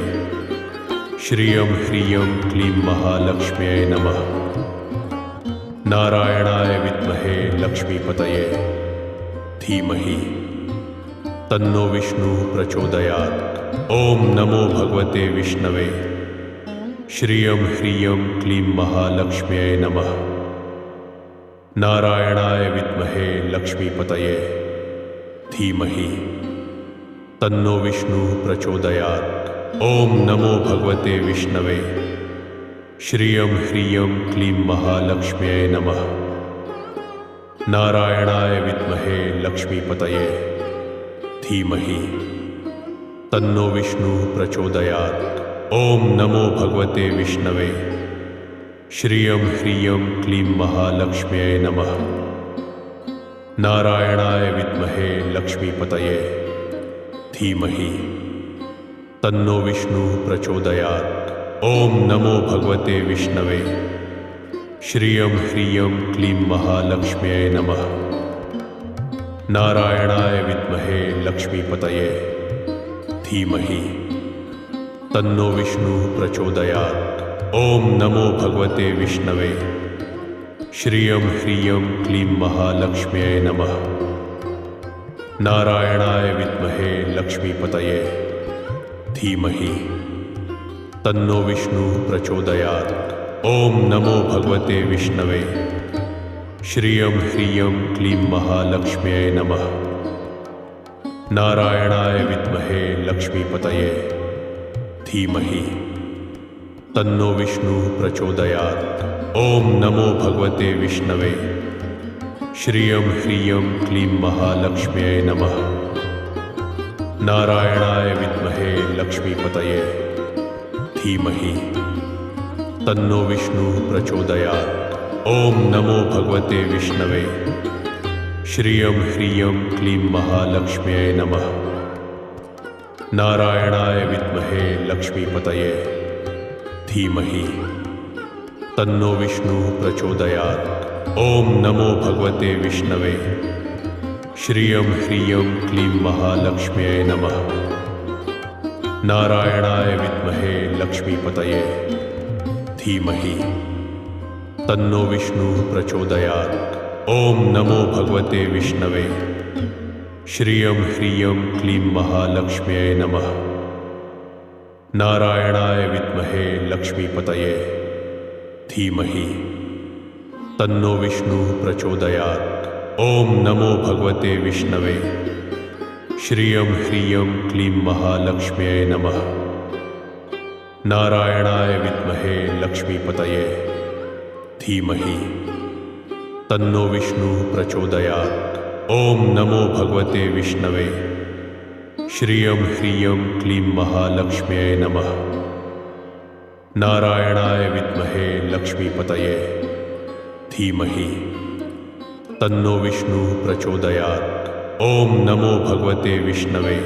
श्रियं ह्रियं क्लीं महालक्ष्म्यै नमः। नारायणाय विद्महे लक्ष्मीपतये धीमहि तन्नो विष्णु प्रचोदयात्। ओम नमो भगवते विष्णवे। श्रियं ह्रियं क्लीं महालक्ष्म्यै नमः। नारायणाय विद्महे लक्ष्मीपतये धीमहि तन्नो विष्णु प्रचोदयात्। ओम नमो भगवते विष्णवे। श्रियं ह्रियं क्लीं महालक्ष्म्यै नमः। नारायणाय विद्महे लक्ष्मीपतये धीमहि तन्नो विष्णु प्रचोदयात्। ओम नमो भगवते विष्णवे। श्रियं ह्रियं क्लीं महालक्ष्म्यै नमः। नारायणाय विद्महे लक्ष्मीपतये धीमहि तन्नो विष्णु प्रचोदयात्। ओम नमो भगवते विष्णवे। श्रियं ह्रियं क्लीं महालक्ष्म्यै नमः। नारायणाय विद्महे लक्ष्मीपतये धीमहि तन्नो विष्णु प्रचोदयात्। ओम नमो भगवते विष्णवे। श्रियं ह्रियं क्लीं महालक्ष्म्यै नमः। नारायणाय विद्महे लक्ष्मीपतये धीमहि तन्नो विष्णु प्रचोदयात्। ओम नमो भगवते विष्णवे। श्रियं ह्रियं क्लीं महालक्ष्म्यै नमः। नारायणाय विद्महे लक्ष्मीपतये धीमहि तन्नो विष्णु प्रचोदयात्। ओम नमो भगवते विष्णवे। श्रियं ह्रियं क्लीं महालक्ष्म्यै नमः। नारायणाय विद्महे लक्ष्मीपतये धीमहि तन्नो विष्णु प्रचोदयात्। ओम नमो भगवते विष्णवे। श्रियं ह्रियं क्लीं महालक्ष्म्यै नमः। नारायणाय विद्महे लक्ष्मीपतये धीमहि तन्नो विष्णु प्रचोदयात्। ओम नमो भगवते विष्णवे। श्रियं ह्रियं क्लीं महालक्ष्म्यै नमः। नारायणाय विद्महे लक्ष्मीपतये धीमहि तन्नो विष्णु प्रचोदयात्। ओम नमो भगवते विष्णवे। श्रियं ह्रियं क्लीं महालक्ष्म्यै नमः। नारायणाय विद्महे लक्ष्मीपतये धीमहि तन्नो विष्णु प्रचोदयात्। ओम नमो भगवते विष्णवे। श्रियं ह्रियं क्लीं महालक्ष्म्यै नमः। नारायणाय विद्महे लक्ष्मीपतये धीमहि तन्नो विष्णु प्रचोदयात्। ओम नमो भगवते विष्णवे। श्रियं ह्रियं क्लीं महालक्ष्म्यै नमः। नारायणाय विद्महे लक्ष्मीपतये धीमहि तन्नो विष्णु प्रचोदयात्। ओम नमो भगवते विष्णवे।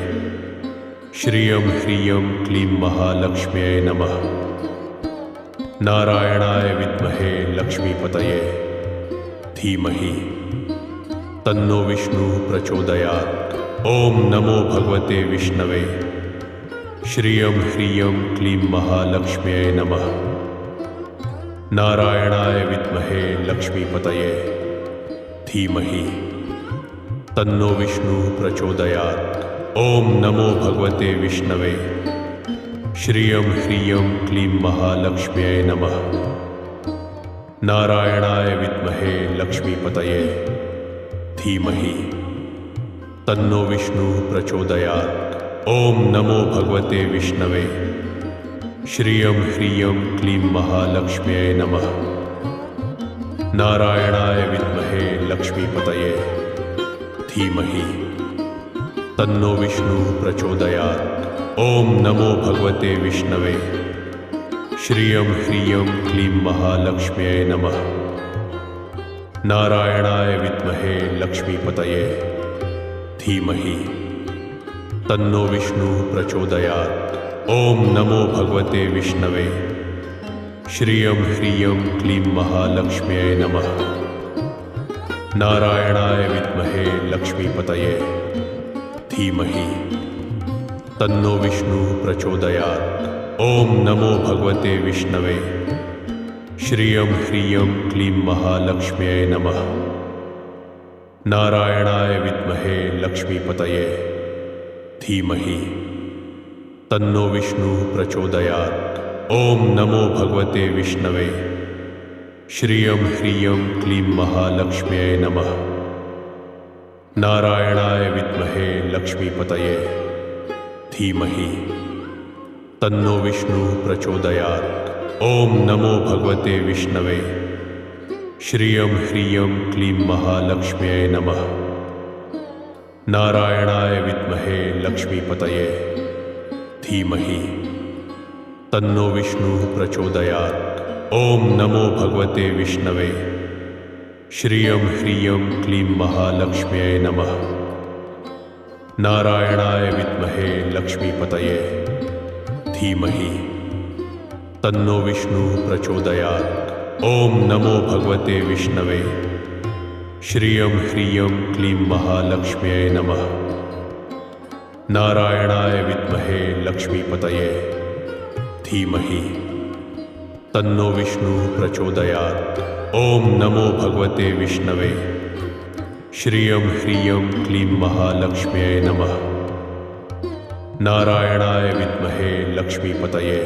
श्रियं ह्रियं क्लीं महालक्ष्म्यै नमः। नारायणाय विद्महे लक्ष्मीपतये धीमहि तन्नो विष्णु प्रचोदयात्। ओम नमो भगवते विष्णवे। श्रियं ह्रियं क्लीं महालक्ष्म्यै नमः। नारायणाय विद्महे लक्ष्मीपतये धीमहि तन्नो विष्णुः प्रचोदयात्। ओम नमो भगवते विष्णवे। श्रियं ह्रियं क्लीं महालक्ष्म्यै नमः। नारायणाय विद्महे लक्ष्मीपतये धीमहि तन्नो विष्णुः प्रचोदयात्। ओम नमो भगवते विष्णवे। श्रियं ह्रियं क्लीं महालक्ष्म्यै नमः। नारायणाय विद्महे लक्ष्मीपतये धीमहि तन्नो विष्णुः प्रचोदयात्। ओम नमो भगवते विष्णवे। श्रियं ह्रियं क्लीं महालक्ष्म्यै नमः। नारायणाय विद्महे लक्ष्मीपतये धीमहि तन्नो विष्णुः प्रचोदयात्। ओम नमो भगवते विष्णवे। श्रियं ह्रियं क्लीं महालक्ष्म्यै नमः। नारायणाय विद्महे लक्ष्मीपतये धीमहि तन्नो विष्णुः प्रचोदयात्। ओम नमो भगवते विष्णवे। श्रियं ह्रियं क्लीं महालक्ष्म्यै नमः। नारायणाय विद्महे लक्ष्मीपतये धीमहि तन्नो विष्णुः प्रचोदयात्। ओम नमो भगवते विष्णवे। श्रियं ह्रियं क्लीं महालक्ष्म्यै नमः। नारायणाय विद्महे लक्ष्मीपतये धीमहि तन्नो विष्णुः प्रचोदयात्। ओम नमो भगवते विष्णवे। श्रियं ह्रियं क्लीं महालक्ष्म्यै नमः। नारायणाय विद्महे लक्ष्मीपतये धीमहि तन्नो विष्णुः प्रचोदयात्। ओम नमो भगवते विष्णवे। श्रियं ह्रियं क्लीं महालक्ष्म्यै नमः। नारायणाय विद्महे लक्ष्मीपतये धीमहि तन्नो विष्णुः प्रचोदयात्। ओम नमो भगवते विष्णवे। श्रियं ह्रियं क्लीं महालक्ष्म्यै नमः। नारायणाय विद्महे लक्ष्मीपतये धीमहि तन्नो विष्णुः प्रचोदयात्। ओम नमो भगवते विष्णवे। श्रियं ह्रियं क्लीं महालक्ष्म्यै नमः। नारायणाय विद्महे लक्ष्मीपतये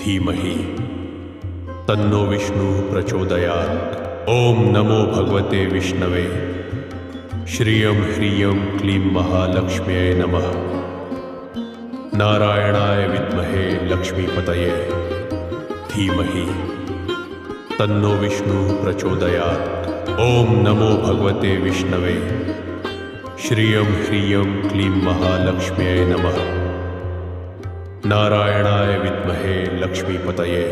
धीमहि तन्नो विष्णुः प्रचोदयात्। ओम नमो भगवते विष्णवे। श्रियं ह्रियं क्लीं महालक्ष्म्यै नमः। नारायणाय विद्महे लक्ष्मीपतये धीमहि तन्नो विष्णुः प्रचोदयात्। ओम नमो भगवते विष्णवे। श्रियं ह्रियं क्लीं महालक्ष्म्यै नमः। नारायणाय विद्महे लक्ष्मीपतये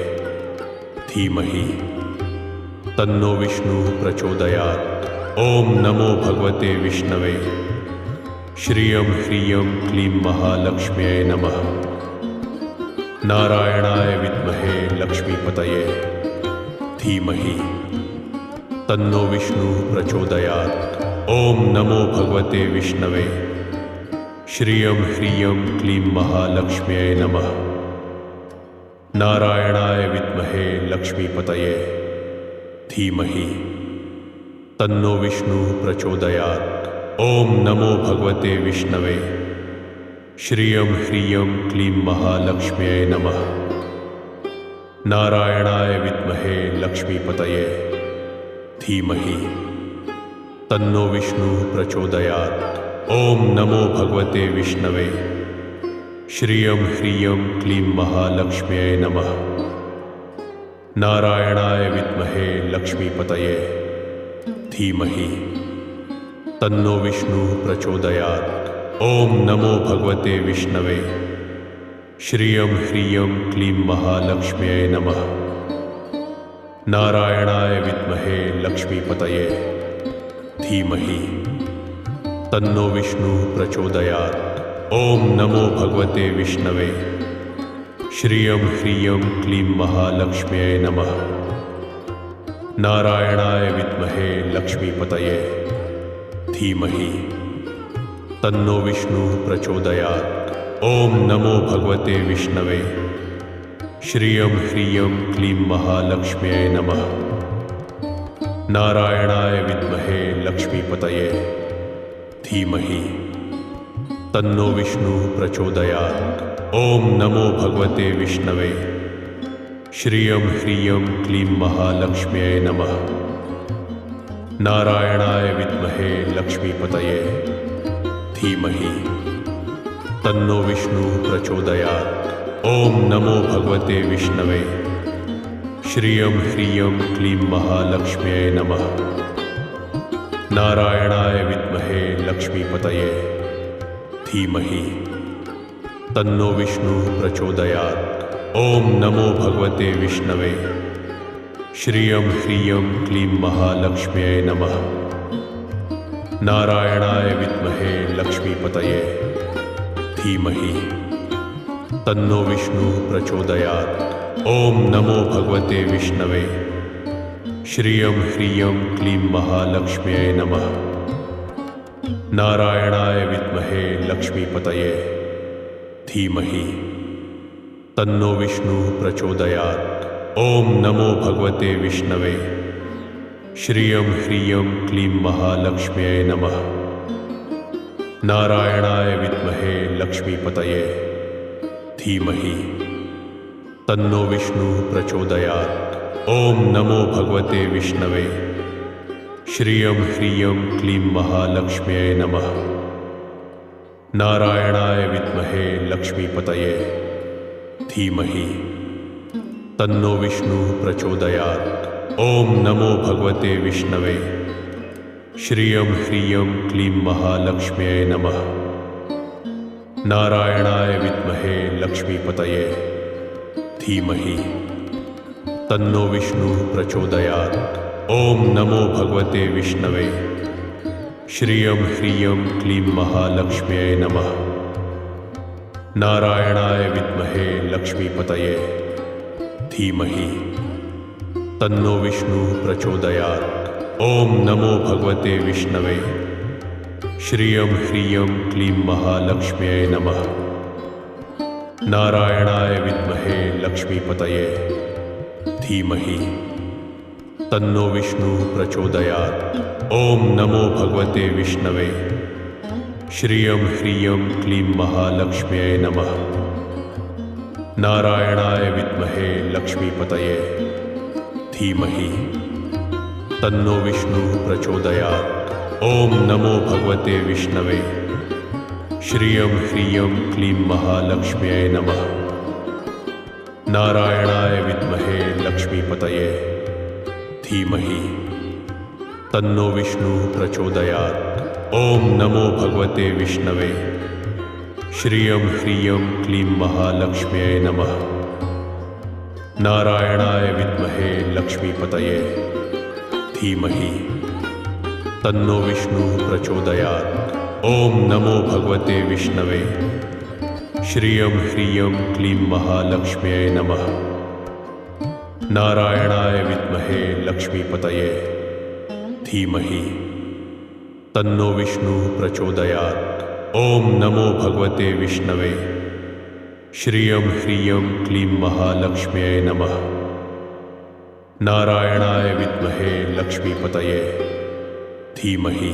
धीमहि तन्नो विष्णुः प्रचोदयात्। ओम नमो भगवते विष्णवे। श्रियं ह्रियं क्लीं महालक्ष्म्यै नमः। नारायणाय विद्महे लक्ष्मीपतये धीमहि तन्नो विष्णुः प्रचोदयात्। ओम नमो भगवते विष्णवे। श्रियं ह्रियं क्लीं महालक्ष्म्यै नमः। नारायणाय विद्महे लक्ष्मीपतये धीमहि तन्नो विष्णुः प्रचोदयात्। ओम नमो भगवते विष्णवे। श्रियं ह्रियं क्लीं महालक्ष्म्यै नमः। नारायणाय विद्महे लक्ष्मीपतये धीमहि तन्नो विष्णुः प्रचोदयात्। ओम नमो भगवते विष्णवे। श्रियं ह्रियं क्लीं महालक्ष्म्यै नमः। नारायणाय विद्महे लक्ष्मीपतये धीमहि तन्नो विष्णुः प्रचोदयात्। ओम नमो भगवते विष्णवे। श्रियं ह्रियं क्लीं महालक्ष्म्यै नमः। नारायणाय विद्महे लक्ष्मीपतये धीमहि तन्नो विष्णुः प्रचोदयात्। ओम नमो भगवते विष्णवे। श्रियं ह्रियं क्लीं महालक्ष्म्यै नमः। नारायणाय विद्महे लक्ष्मीपतये धीमहि तन्नो विष्णुः प्रचोदयात्। ओम नमो भगवते विष्णवे। श्रियं ह्रियं क्लीं महालक्ष्म्यै नमः। नारायणाय विद्महे लक्ष्मीपतये धीमहि तन्नो विष्णु प्रचोदयात्। ओम नमो भगवते विष्णवे। श्रियं ह्रियं क्लीं महालक्ष्म्यै नमः। नारायणाय विद्महे लक्ष्मीपतये धीमहि तन्नो विष्णु प्रचोदयात्। ओम नमो भगवते विष्णवे। श्रियं ह्रियं क्लीं महालक्ष्म्यै नमः। नारायणाय विद्महे लक्ष्मीपतये धीमहि तन्नो विष्णु प्रचोदयात्। ओम नमो भगवते विष्णवे। श्रियं ह्रियं क्लीं महालक्ष्म्यै नमः। नारायणाय विद्महे लक्ष्मीपतये धीमहि तन्नो विष्णु प्रचोदयात्। ओम नमो भगवते विष्णवे। श्रियं ह्रियं क्लीं महालक्ष्म्यै नमः। नारायणाय विद्महे लक्ष्मीपतये धीमहि तन्नो विष्णु प्रचोदयात्। ओम नमो भगवते विष्णवे। श्रियं ह्रियं क्लीं महालक्ष्म्यै नमः। नारायणाय विद्महे लक्ष्मीपतये धीमहि तन्नो विष्णु प्रचोदयात्। ओम नमो भगवते विष्णवे। श्रियं ह्रियं क्लीं महालक्ष्म्यै नमः। नारायणाय विद्महे लक्ष्मीपतये धीमहि तन्नो विष्णु प्रचोदयात्। ओम नमो भगवते विष्णवे। श्रियं ह्रियं क्लीं महालक्ष्म्यै नमः। नारायणाय विद्महे लक्ष्मीपतये धीमहि तन्नो विष्णु प्रचोदयात्। ओम नमो भगवते विष्णवे। श्रियं ह्रियं क्लीं महालक्ष्म्यै नमः। नारायणाय विद्महे लक्ष्मीपतये धीमहि तन्नो विष्णु प्रचोदयात्। ओम नमो भगवते विष्णवे। श्रियं ह्रियं क्लीं महालक्ष्म्यै नमः। नारायणाय विद्महे लक्ष्मीपतये धीमहि तन्नो विष्णु प्रचोदयात्। ओम नमो भगवते विष्णवे। श्रियं ह्रियं क्लीं महालक्ष्म्यै नमः। नारायणाय विद्महे लक्ष्मीपतये धीमहि तन्नो विष्णु प्रचोदयात्। ओम नमो भगवते विष्णवे। श्रियं ह्रियं क्लीं महालक्ष्म्यै नमः। नारायणाय विद्महे लक्ष्मीपतये धीमहि तन्नो विष्णु प्रचोदयात्। ओम नमो भगवते विष्णवे। श्रियं ह्रियं क्लीं महालक्ष्म्यै नमः। नारायणाय विद्महे लक्ष्मीपतये धीमहि तन्नो विष्णु प्रचोदयात्। ओम नमो भगवते विष्णवे। श्रियं ह्रियं क्लीं महालक्ष्म्यै नमः। नारायणाय विद्महे लक्ष्मीपतये धीमहि तन्नो विष्णु प्रचोदयात्। ओम नमो भगवते विष्णवे। श्रियं ह्रियं क्लीं महालक्ष्म्यै नमः। नारायणाय विद्महे लक्ष्मीपतये धीमहि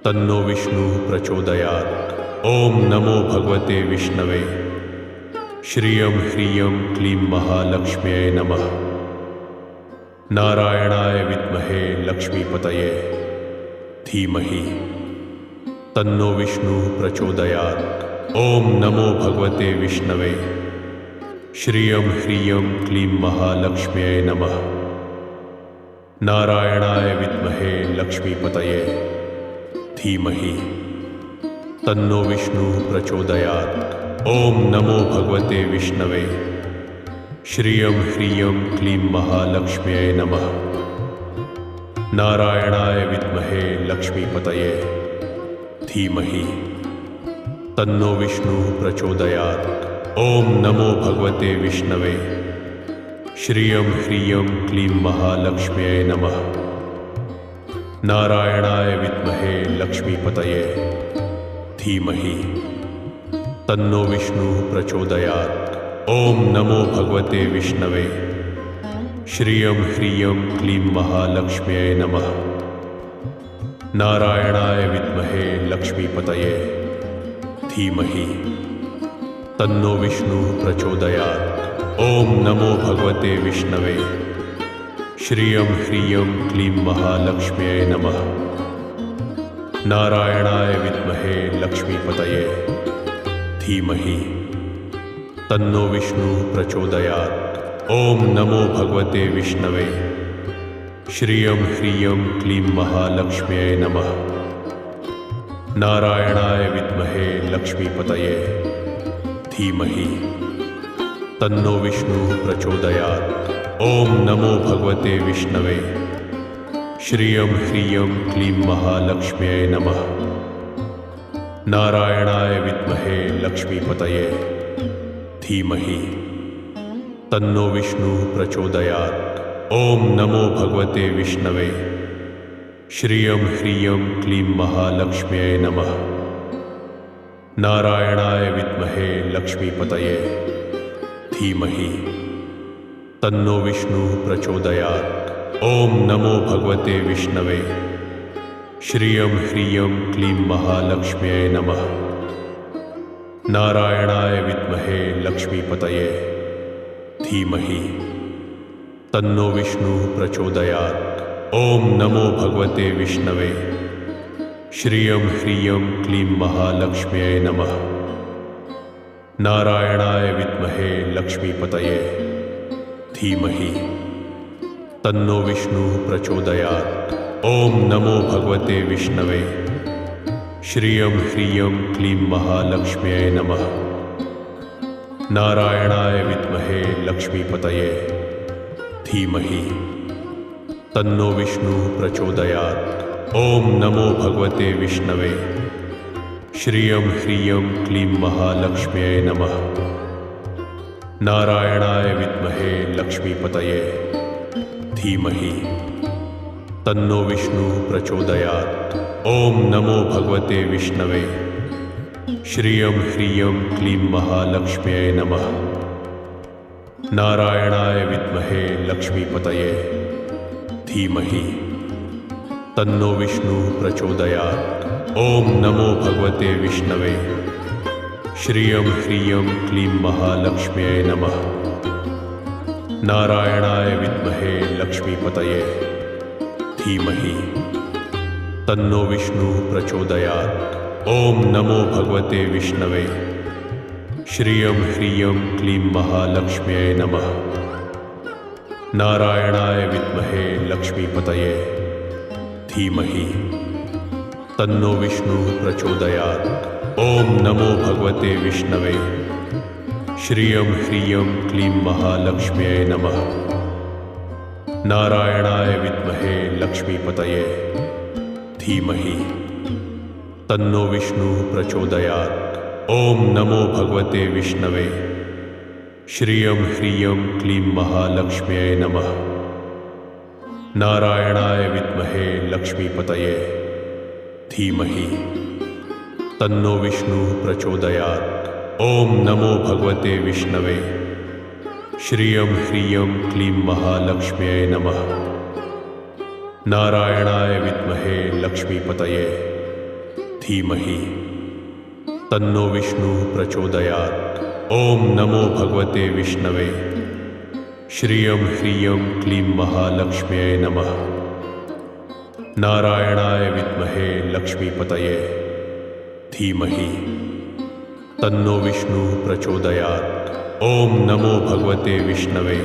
तन्नो विष्णु प्रचोदयात्। ओम नमो भगवते विष्णवे। श्रियं ह्रियं क्लीं महालक्ष्म्यै नमः। नारायणाय विद्महे लक्ष्मीपतये धीमहि तन्नो विष्णु प्रचोदयात्। ओम नमो भगवते विष्णवे। श्रियं ह्रियं क्लीं महालक्ष्म्यै नमः। नारायणाय विद्महे लक्ष्मीपतये धीमहि तन्नो विष्णु प्रचोदयात्। ओम नमो भगवते विष्णवे। श्रियं ह्रियं क्लीं महालक्ष्म्यै नमः। नारायणाय विद्महे लक्ष्मीपतये धीमहि तन्नो विष्णु प्रचोदयात्। ओम नमो भगवते विष्णवे। श्रियं ह्रियं क्लीं महालक्ष्म्यै नमः। नारायणाय विद्महे लक्ष्मीपतये धीमहि तन्नो विष्णु प्रचोदयात्। ओम नमो भगवते विष्णवे। श्रियं ह्रियं क्लीं महालक्ष्म्यै नमः। नारायणाय विद्महे लक्ष्मीपतये धीमहि तन्नो विष्णुः प्रचोदयात्। ओम नमो भगवते विष्णवे। श्रियं ह्रियं क्लीं महालक्ष्म्यै नमः। नारायणाय विद्महे लक्ष्मीपतये धीमहि तन्नो विष्णुः प्रचोदयात्। ओम नमो भगवते विष्णवे। श्रियं ह्रियं क्लीं महालक्ष्म्यै नमः। नारायणाय विद्महे लक्ष्मीपतये धीमहि तन्नो विष्णुः प्रचोदयात्। ओम नमो भगवते विष्णवे। श्रियं ह्रियं क्लीं महालक्ष्म्यै नमः। नारायणाय विद्महे लक्ष्मीपतये धीमहि तन्नो विष्णुः प्रचोदयात्। ओम नमो भगवते विष्णवे। श्रियं ह्रियं क्लीं महालक्ष्म्यै नमः। नारायणाय विद्महे लक्ष्मीपतये धीमहि तन्नो विष्णुः प्रचोदयात्। ओम नमो भगवते विष्णवे। श्रियं ह्रियं क्लीं महालक्ष्म्यै नमः। नारायणाय विद्महे लक्ष्मीपतये धीमहि तन्नो विष्णुः प्रचोदयात्। ओम नमो भगवते विष्णवे। श्रियं ह्रियं क्लीं महालक्ष्म्यै नमः। नारायणाय विद्महे लक्ष्मीपतये धीमहि तन्नो विष्णुः प्रचोदयात्। ओम नमो भगवते विष्णवे। श्रियं ह्रियं क्लीं महालक्ष्म्यै नमः। नारायणाय विद्महे लक्ष्मीपतये धीमहि तन्नो विष्णुः प्रचोदयात्। ओम नमो भगवते विष्णवे। श्रियं ह्रियं क्लीं महालक्ष्म्यै नमः। नारायणाय विद्महे लक्ष्मीपतये धीमहि तन्नो विष्णुः प्रचोदयात्। ओम नमो भगवते विष्णवे। श्रियं ह्रियं क्लीं महालक्ष्म्यै नमः। नारायणाय विद्महे लक्ष्मीपतये धीमहि तन्नो विष्णुः प्रचोदयात्। ओम नमो भगवते विष्णवे। श्रियं ह्रियं क्लीं महालक्ष्म्यै नमः। नारायणाय विद्महे लक्ष्मीपतये धीमहि तन्नो विष्णुः प्रचोदयात्। ओम नमो भगवते विष्णवे। श्रियं ह्रियं क्लीं महालक्ष्म्यै नमः। नारायणाय विद्महे लक्ष्मीपतये धीमहि तन्नो विष्णुः प्रचोदयात्। ओम नमो भगवते विष्णवे। श्रियं ह्रियं क्लीं महालक्ष्म्यै नमः। नारायणाय विद्महे लक्ष्मीपतये धीमहि तन्नो विष्णुः प्रचोदयात्। ओम नमो भगवते विष्णवे। श्रियं ह्रियं क्लीं महालक्ष्म्यै नमः। नारायणाय विद्महे लक्ष्मीपतये धीमहि तन्नो विष्णुः प्रचोदयात्। ओम नमो भगवते विष्णवे। श्रियं ह्रियं क्लीं महालक्ष्म्यै नमः। नारायणाय विद्महे लक्ष्मीपतये धीमहि तन्नो विष्णुः प्रचोदयात्। ओम नमो भगवते विष्णवे। श्रियं ह्रियं क्लीं महालक्ष्म्यै नमः। नारायणाय विद्महे लक्ष्मीपतये धीमहि तन्नो विष्णुः प्रचोदयात्। ओम नमो भगवते विष्णवे।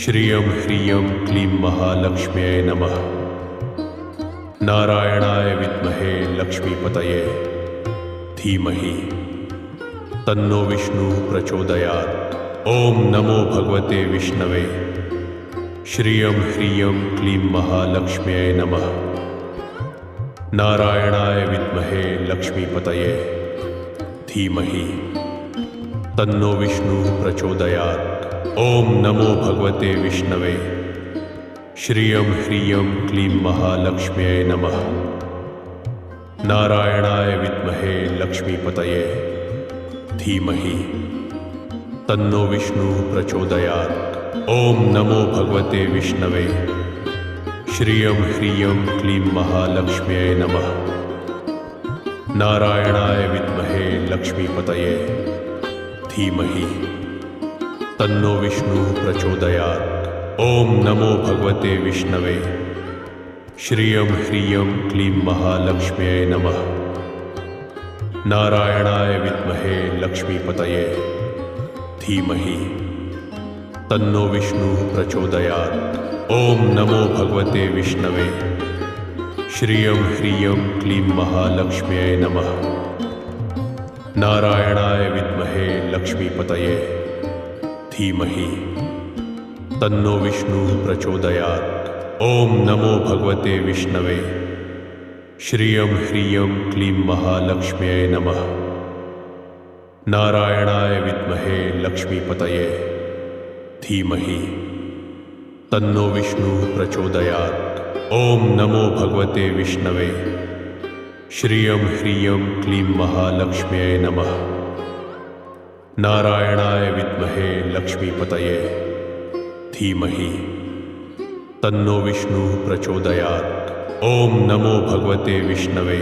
श्रियं ह्रियं क्लीं महालक्ष्म्यै नमः। नारायणाय विद्महे लक्ष्मीपतये धीमहि तन्नो विष्णुः प्रचोदयात्। ओम नमो भगवते विष्णवे। श्रियं ह्रियं क्लीं महालक्ष्म्यै नमः। नारायणाय विद्महे लक्ष्मीपतये धीमहि तन्नो विष्णुः प्रचोदयात्। ओम नमो भगवते विष्णवे। श्रियं ह्रियं क्लीं महालक्ष्म्यै नमः। नारायणाय विद्महे लक्ष्मीपतये धीमहि तन्नो विष्णुः प्रचोदयात्। ओम नमो भगवते विष्णवे। श्रियं ह्रियं क्लीं महालक्ष्म्यै नमः। नारायणाय विद्महे लक्ष्मीपतये धीमहि तन्नो विष्णुः प्रचोदयात्। ओम नमो भगवते विष्णवे। श्रियं ह्रियं क्लीं महालक्ष्म्यै नमः। नारायणाय विद्महे लक्ष्मीपतये धीमहि तन्नो विष्णुः प्रचोदयात्। ओम नमो भगवते विष्णवे। श्रियं ह्रियं क्लीं महालक्ष्म्यै नमः। नारायणाय विद्महे लक्ष्मीपतये धीमहि तन्नो विष्णुः प्रचोदयात्। ओम नमो भगवते विष्णवे। श्रियं ह्रियं क्लीं महालक्ष्म्यै नमः। नारायणाय विद्महे लक्ष्मीपतये धीमहि तन्नो विष्णुः प्रचोदयात्। ओम नमो भगवते विष्णवे। श्रियं ह्रियं क्लीं महालक्ष्म्यै नमः। नारायणाय विद्महे लक्ष्मीपतये धीमहि तन्नो विष्णुः प्रचोदयात्। ओम नमो भगवते विष्णवे।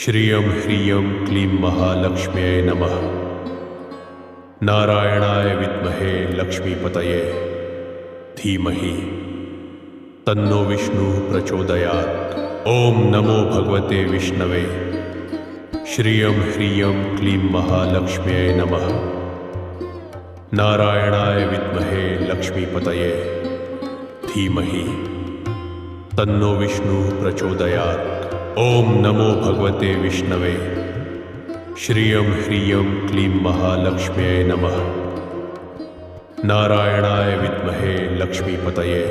श्रियं ह्रियं क्लीं महालक्ष्म्यै नमः। नारायणाय विद्महे लक्ष्मीपतये धीमहि तन्नो विष्णुः प्रचोदयात्। ओम नमो भगवते विष्णवे। श्रियं ह्रियं क्लीं महालक्ष्म्यै नमः। नारायणाय विद्महे लक्ष्मीपतये धीमहि तन्नो विष्णुः प्रचोदयात्। ओम नमो भगवते विष्णवे। श्रियं ह्रियं क्लीं महालक्ष्म्यै नमः। नारायणाय विद्महे लक्ष्मीपतये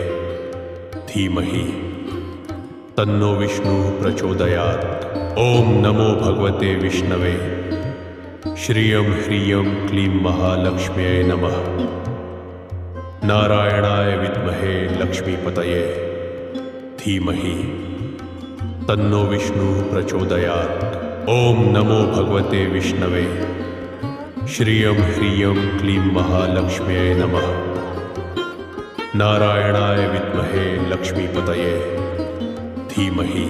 धीमहि तन्नो विष्णुः प्रचोदयात्। ओम नमो भगवते विष्णवे। श्रियं ह्रियं क्लीं महालक्ष्म्यै नमः। नारायणाय विद्महे लक्ष्मीपतये धीमहि तन्नो विष्णुः प्रचोदयात्। ओम नमो भगवते विष्णवे। श्रियं ह्रियं क्लीं महालक्ष्म्यै नमः। नारायणाय विद्महे लक्ष्मीपतये धीमहि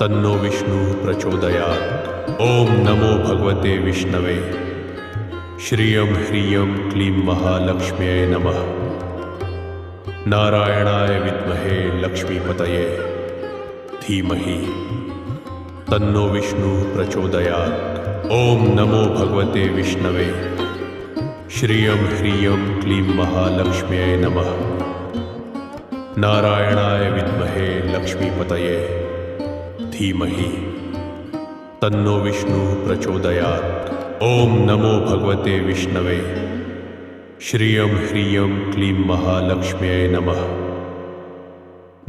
तन्नो विष्णुः प्रचोदयात्। ओम नमो भगवते विष्णवे। श्रियं ह्रियं क्लीं महालक्ष्म्यै नमः। नारायणाय विद्महे लक्ष्मीपतये धीमहि तन्नो विष्णुः प्रचोदयात्। ओम नमो भगवते विष्णवे। श्रियं ह्रियं क्लीं महालक्ष्म्यै नमः। नारायणाय विद्महे लक्ष्मीपतये धीमहि तन्नो विष्णुः प्रचोदयात्। ओम नमो भगवते विष्णवे। श्रियं ह्रियं क्लीं महालक्ष्म्यै नमः।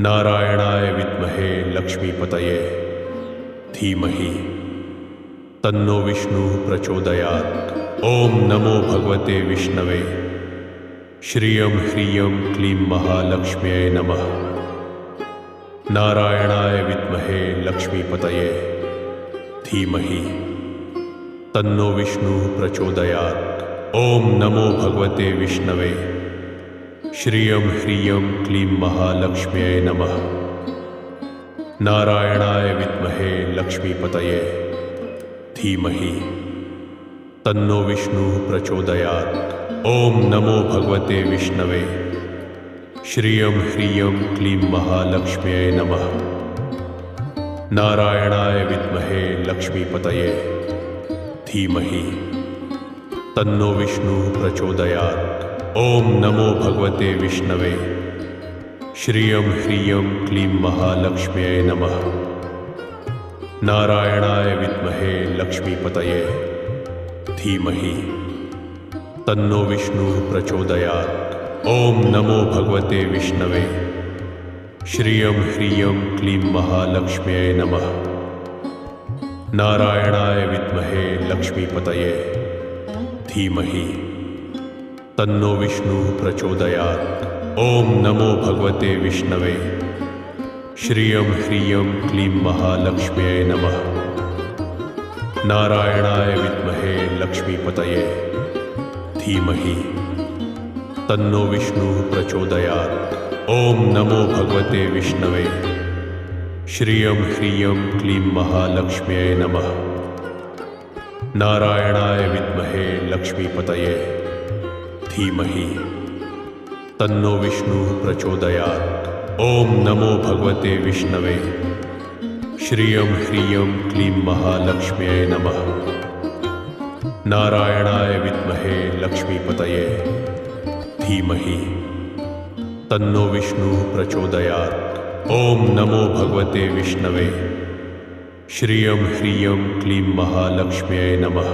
नारायणाय विद्महे लक्ष्मीपतये धीमहि तन्नो विष्णुः प्रचोदयात्। ओम नमो भगवते विष्णवे। श्रियं ह्रियं क्लीं महालक्ष्म्यै नमः। नारायणाय विद्महे लक्ष्मीपतये धीमहि तन्नो विष्णुः प्रचोदयात्। ओम नमो भगवते विष्णवे। श्रियं ह्रियं क्लीं महालक्ष्म्यै नमः। नारायणाय विद्महे लक्ष्मीपतये धीमहि तन्नो विष्णुः प्रचोदयात्। ओम नमो भगवते विष्णवे। श्रियं ह्रियं क्लीं महालक्ष्म्यै नमः। नारायणाय विद्महे लक्ष्मीपतये धीमहि तन्नो विष्णुः प्रचोदयात्। ओम नमो भगवते विष्णवे। श्रियं ह्रियं क्लीं महालक्ष्म्यै नमः। नारायणाय विद्महे लक्ष्मीपतये धीमहि तन्नो विष्णुः प्रचोदयात्। ओम नमो भगवते विष्णवे। श्रियं ह्रियं क्लीं महालक्ष्म्यै नमः। नारायणाय विद्महे लक्ष्मीपतये धीमहि तन्नो विष्णुः प्रचोदयात्। ओम नमो भगवते विष्णवे। श्रियं ह्रियं क्लीं महालक्ष्म्यै नमः। नारायणाय विद्महे लक्ष्मीपतये धीमहि तन्नो विष्णु प्रचोदयात्। ओम नमो भगवते विष्णवे। श्रियं ह्रियं क्लीं महालक्ष्म्यै नमः। नारायणाय विद्महे लक्ष्मीपतये धीमहि तन्नो विष्णु प्रचोदयात्। ओम नमो भगवते विष्णवे। श्रियं ह्रियं क्लीं महालक्ष्म्यै नमः। नारायणाय विद्महे लक्ष्मीपतये धीमहि तन्नो विष्णु प्रचोदयात्। ओम नमो भगवते विष्णवे। श्रियं ह्रियं क्लीं महालक्ष्म्यै नमः।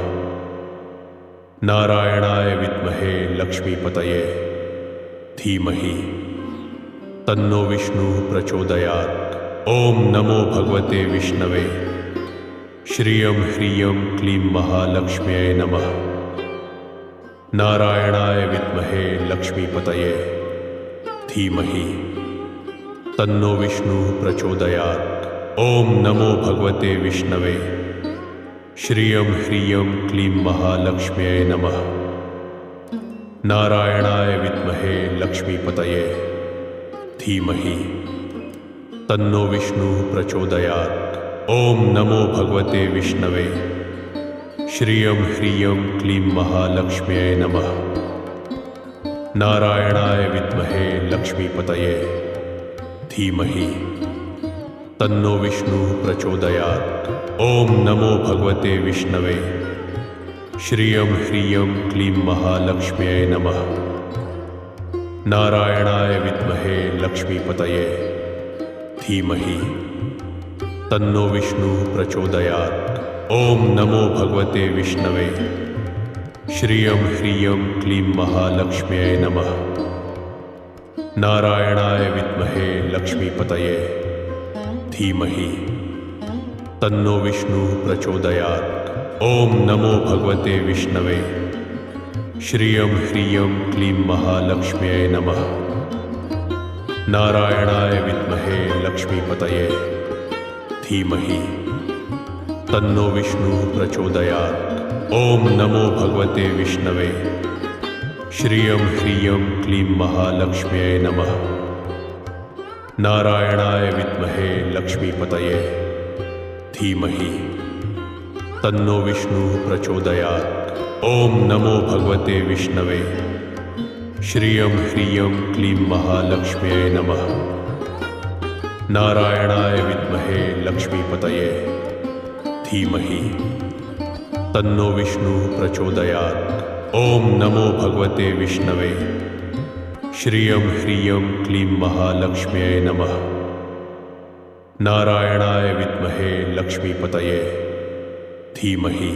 नारायणाय विद्महे लक्ष्मीपतये धीमहि तन्नो विष्णु प्रचोदयात्। ओम नमो भगवते विष्णवे। श्रियं ह्रियं क्लीं महालक्ष्म्यै नमः। नारायणाय विद्महे लक्ष्मीपतये धीमहि तन्नो विष्णु प्रचोदयात्। ओम नमो भगवते विष्णवे। श्रियं ह्रियं क्लीं महालक्ष्म्यै नमः। नारायणाय विद्महे लक्ष्मीपतये धीमहि तन्नो विष्णु प्रचोदयात्। ओम नमो भगवते विष्णवे। श्रियं ह्रियं क्लीं महालक्ष्म्यै नमः। नारायणाय विद्महे लक्ष्मीपतये धीमहि तन्नो विष्णु प्रचोदयात्। ओम नमो भगवते विष्णवे। श्रियं ह्रियं क्लीं महालक्ष्म्यै नमः। नारायणाय विद्महे लक्ष्मीपतये धीमहि तन्नो विष्णु प्रचोदयात्। ओम नमो भगवते विष्णवे। श्रियं ह्रियं क्लीं महालक्ष्म्यै नमः। नारायणाय विद्महे लक्ष्मीपतये धीमहि तन्नो विष्णु प्रचोदयात्। ओम नमो भगवते विष्णवे। श्रियं ह्रियं क्लीं महालक्ष्म्यै नमः। नारायणाय विद्महे लक्ष्मीपतये धीमहि तन्नो विष्णु प्रचोदयात्। ओम नमो भगवते विष्णवे। श्रियं ह्रियं क्लीं महालक्ष्म्यै नमः। नारायणाय विद्महे लक्ष्मीपतये धीमहि तन्नो विष्णु प्रचोदयात्। ओम नमो भगवते विष्णवे। श्रियं ह्रियं क्लीं महालक्ष्म्यै नमः। नारायणाय विद्महे लक्ष्मीपतये धीमहि तन्नो विष्णु प्रचोदयात्। ओम नमो भगवते विष्णवे। श्रियं ह्रियं क्लीं महालक्ष्म्यै नमः। नारायणाय विद्महे लक्ष्मीपतये धीमहि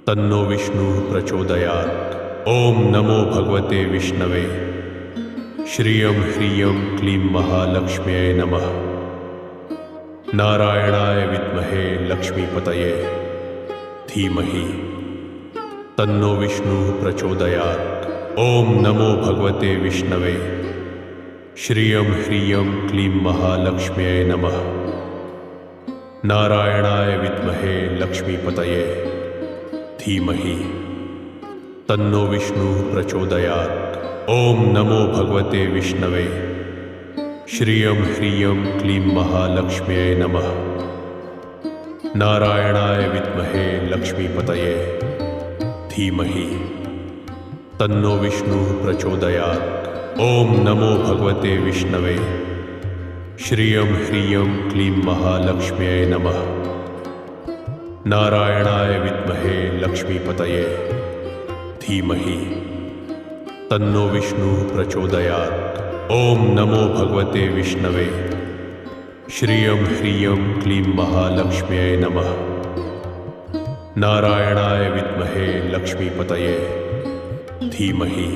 तन्नो विष्णु प्रचोदयात्। ओम नमो भगवते विष्णवे। श्रियं ह्रियं क्लीं महालक्ष्म्यै नमः। नारायणाय विद्महे लक्ष्मीपतये धीमहि तन्नो विष्णु प्रचोदयात्। ओम नमो भगवते विष्णवे। श्रियं ह्रियं क्लीं महालक्ष्म्यै नमः। नारायणाय विद्महे लक्ष्मीपतये धीमहि तन्नो विष्णु प्रचोदयात्। ओम नमो भगवते विष्णवे। श्रियं ह्रियं क्लीं महालक्ष्म्यै नमः। नारायणाय विद्महे लक्ष्मीपतये धीमहि तन्नो विष्णु प्रचोदयात्। ओम नमो भगवते विष्णवे। श्रियं ह्रियं क्लीं महालक्ष्म्यै नमः। नारायणाय विद्महे लक्ष्मीपतये धीमहि तन्नो विष्णु प्रचोदयात्। ओम नमो भगवते विष्णवे। श्रियं ह्रियं क्लीं महालक्ष्म्यै नमः। नारायणाय विद्महे लक्ष्मीपतये धीमहि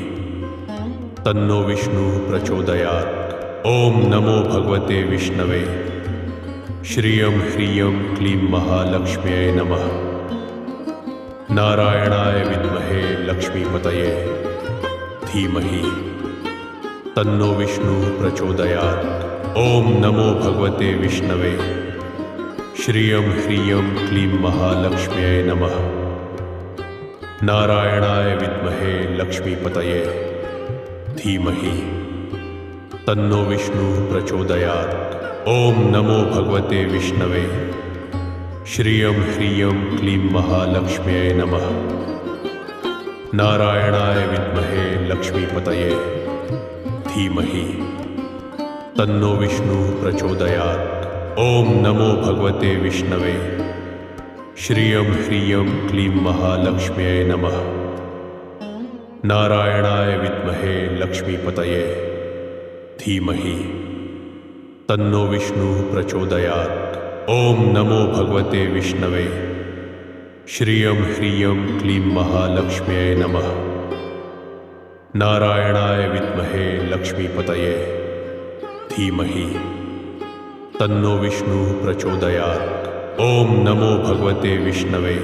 तन्नो विष्णु प्रचोदयात्। ओम नमो भगवते विष्णवे। श्रियं ह्रियं क्लीं महालक्ष्म्यै नमः। नारायणाय विद्महे लक्ष्मीपतये धीमहि तन्नो विष्णु प्रचोदयात्। ओम नमो भगवते विष्णवे। श्रियं ह्रियं क्लीं महालक्ष्म्यै नमः। नारायणाय विद्महे लक्ष्मीपतये धीमहि तन्नो विष्णु प्रचोदयात्। ओम नमो भगवते विष्णवे। श्रियं ह्रियं क्लीं महालक्ष्म्यै नमः। नारायणाय विद्महे लक्ष्मीपतये धीमहि तन्नो विष्णु प्रचोदयात्। ओम नमो भगवते विष्णवे। श्रियं ह्रियं क्लीं महालक्ष्म्यै नमः। नारायणाय विद्महे लक्ष्मीपतये धीमहि तन्नो विष्णु प्रचोदयात्। ओम नमो भगवते विष्णवे। श्रियं ह्रियं क्लीं महालक्ष्म्यै नमः। नारायणाय विद्महे लक्ष्मीपतये धीमहि तन्नो विष्णु प्रचोदयात्। ओम नमो भगवते विष्णवे।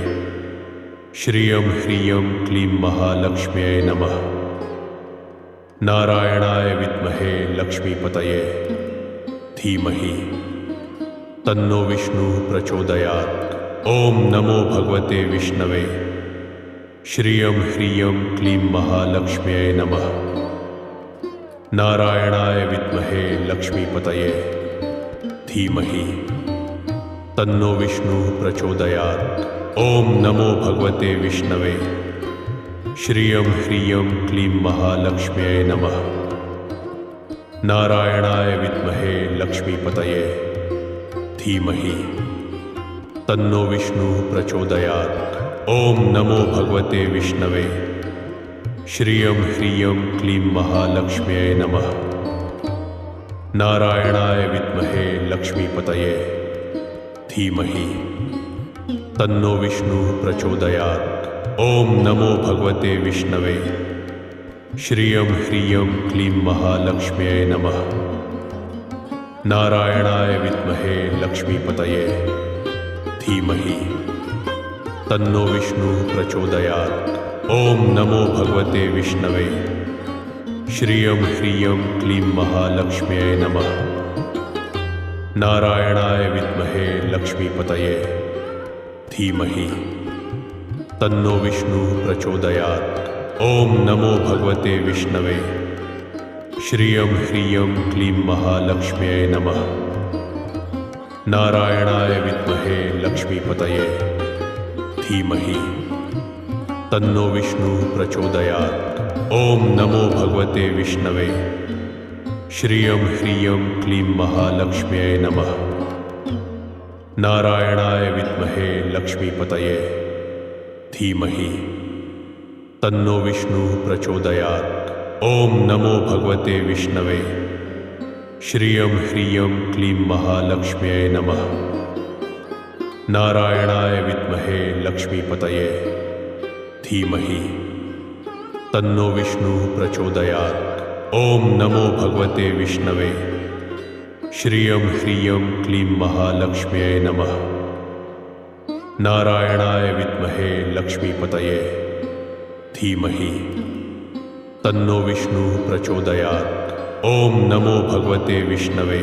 श्रियं ह्रियं क्लीं महालक्ष्म्यै नमः। नारायणाय विद्महे लक्ष्मीपतये धीमहि तन्नो विष्णु प्रचोदयात्। ओम नमो भगवते विष्णवे। श्रियं ह्रियं क्लीं महालक्ष्म्यै नमः। नारायणाय विद्महे लक्ष्मीपतये धीमहि तन्नो विष्णु प्रचोदयात्। ओम नमो भगवते विष्णवे। श्रियं ह्रियं क्लीं महालक्ष्म्यै नमः। नारायणाय विद्महे लक्ष्मीपतये धीमहि तन्नो विष्णु प्रचोदयात्। ओम नमो भगवते विष्णवे। श्रियं ह्रियं क्लीं महालक्ष्म्यै नमः। नारायणाय विद्महे लक्ष्मीपतये धीमहि तन्नो विष्णु प्रचोदयात्। ओम नमो भगवते विष्णवे। श्रियं ह्रियं क्लीं महालक्ष्म्यै नमः। नारायणाय विद्महे लक्ष्मीपतये धीमहि तन्नो विष्णु प्रचोदयात्। ओम नमो भगवते विष्णवे। श्रियं ह्रियं क्लीं महालक्ष्म्यै नमः। नारायणाय विद्महे लक्ष्मीपतये धीमहि तन्नो विष्णु प्रचोदयात्। ओम नमो भगवते विष्णवे। श्रियं ह्रियं क्लीं महालक्ष्म्यै नमः। नारायणाय विद्महे लक्ष्मीपतये धीमहि तन्नो विष्णु प्रचोदयात्। ओम नमो भगवते विष्णवे। श्रियं ह्रियं क्लीं महालक्ष्म्यै नमः। नारायणाय विद्महे लक्ष्मीपतये धीमहि तन्नो विष्णु प्रचोदयात्। ओम नमो भगवते विष्णवे। श्रियं ह्रियं क्लीं महालक्ष्म्यै नमः। नारायणाय विद्महे लक्ष्मीपतये धीमहि तन्नो विष्णु प्रचोदयात्। ओम नमो भगवते विष्णवे। श्रियं ह्रियं क्लीं महालक्ष्म्यै नमः। नारायणाय विद्महे लक्ष्मीपतये धीमहि तन्नो विष्णु प्रचोदयात्। ओम नमो भगवते विष्णवे।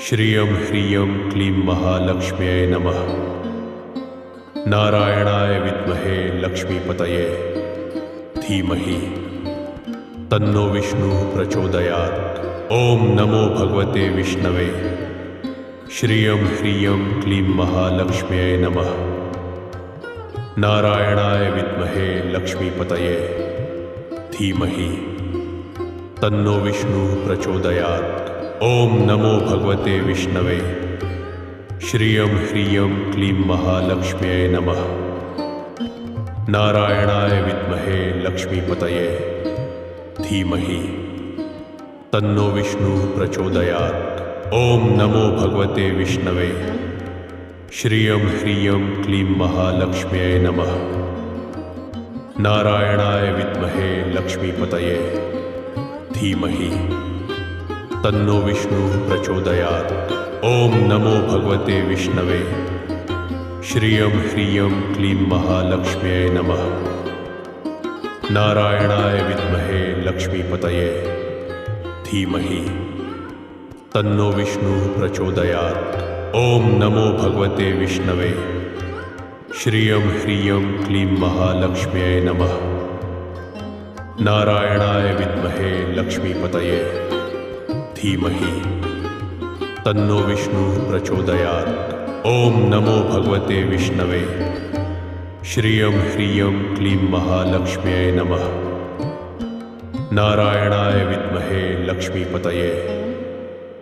श्रियं ह्रियं क्लीं महालक्ष्म्यै नमः। नारायणाय विद्महे लक्ष्मीपतये धीमहि तन्नो विष्णु प्रचोदयात्। ओम नमो भगवते विष्णवे। श्रियं ह्रियं क्लीं महालक्ष्म्यै नमः। नारायणाय विद्महे लक्ष्मीपतये धीमहि तन्नो विष्णु प्रचोदयात्। ओम नमो भगवते विष्णवे। श्रियं ह्रियं क्लीं महालक्ष्म्यै नमः। नारायणाय विद्महे लक्ष्मीपतये धीमहि तन्नो विष्णु प्रचोदयात्। ओम नमो भगवते विष्णवे। श्रियं ह्रियं क्लीं महालक्ष्म्यै नमः। नारायणाय विद्महे लक्ष्मीपतये धीमहि तन्नो विष्णु प्रचोदयात्। ओम नमो भगवते विष्णवे। श्रियं ह्रियं क्लीं महालक्ष्म्यै नमः। नारायणाय विद्महे लक्ष्मीपतये धीमहि तन्नो विष्णु प्रचोदयात्। ओम नमो भगवते विष्णवे। श्रियं ह्रियं क्लीं महालक्ष्म्यै नमः। नारायणाय विद्महे लक्ष्मीपतये धीमहि तन्नो विष्णु प्रचोदयात्। ओम नमो भगवते विष्णवे। श्रियं ह्रियं क्लीं महालक्ष्म्यै नमः। नारायणाय विद्महे लक्ष्मीपतये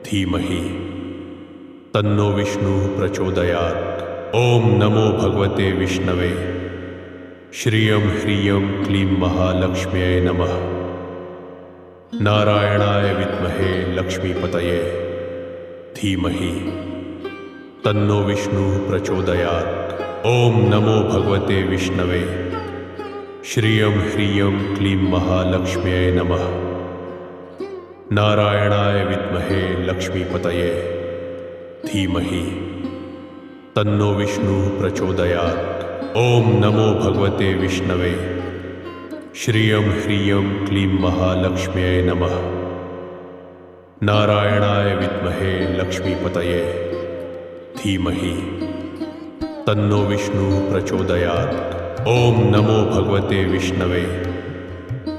धीमहि तन्नो विष्णु प्रचोदयात्। ओम नमो भगवते विष्णवे। श्रियं ह्रियं क्लीं महालक्ष्म्यै नमः। नारायणाय विद्महे लक्ष्मीपतये धीमहि तन्नो विष्णु प्रचोदयात्। ओम नमो भगवते विष्णवे। श्रियं ह्रियं क्लीं महालक्ष्म्यै नमः। नारायणाय विद्महे लक्ष्मीपतये धीमहि तन्नो विष्णु प्रचोदयात्। ओम नमो भगवते विष्णवे। श्रियं ह्रियं क्लीं महालक्ष्म्यै नमः। नारायणाय विद्महे लक्ष्मीपतये धीमहि तन्नो विष्णु प्रचोदयात्। ओम नमो भगवते विष्णवे।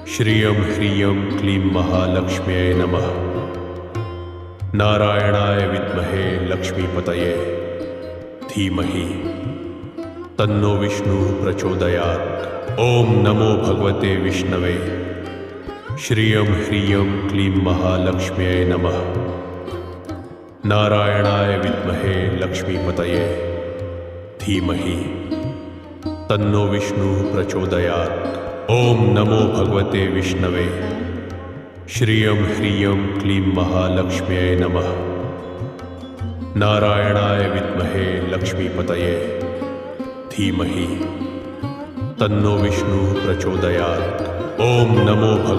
श्रियं ह्रियं क्लीं महालक्ष्म्यै नमः। नारायणाय विद्महे लक्ष्मीपतये धीमहि तन्नो विष्णु प्रचोदयात्। ओम नमो भगवते विष्णवे। श्रियं ह्रियं क्लीं महालक्ष्म्यै नमः। नारायणाय विद्महे लक्ष्मीपतये धीमहि तन्नो विष्णु प्रचोदयात्। ओम नमो भगवते विष्णवे। श्रियं ह्रियं क्लीं महालक्ष्म्यै नमः। नारायणाय विद्महे लक्ष्मीपतये धीमहि तन्नो विष्णु प्रचोदयात्। ओम नमो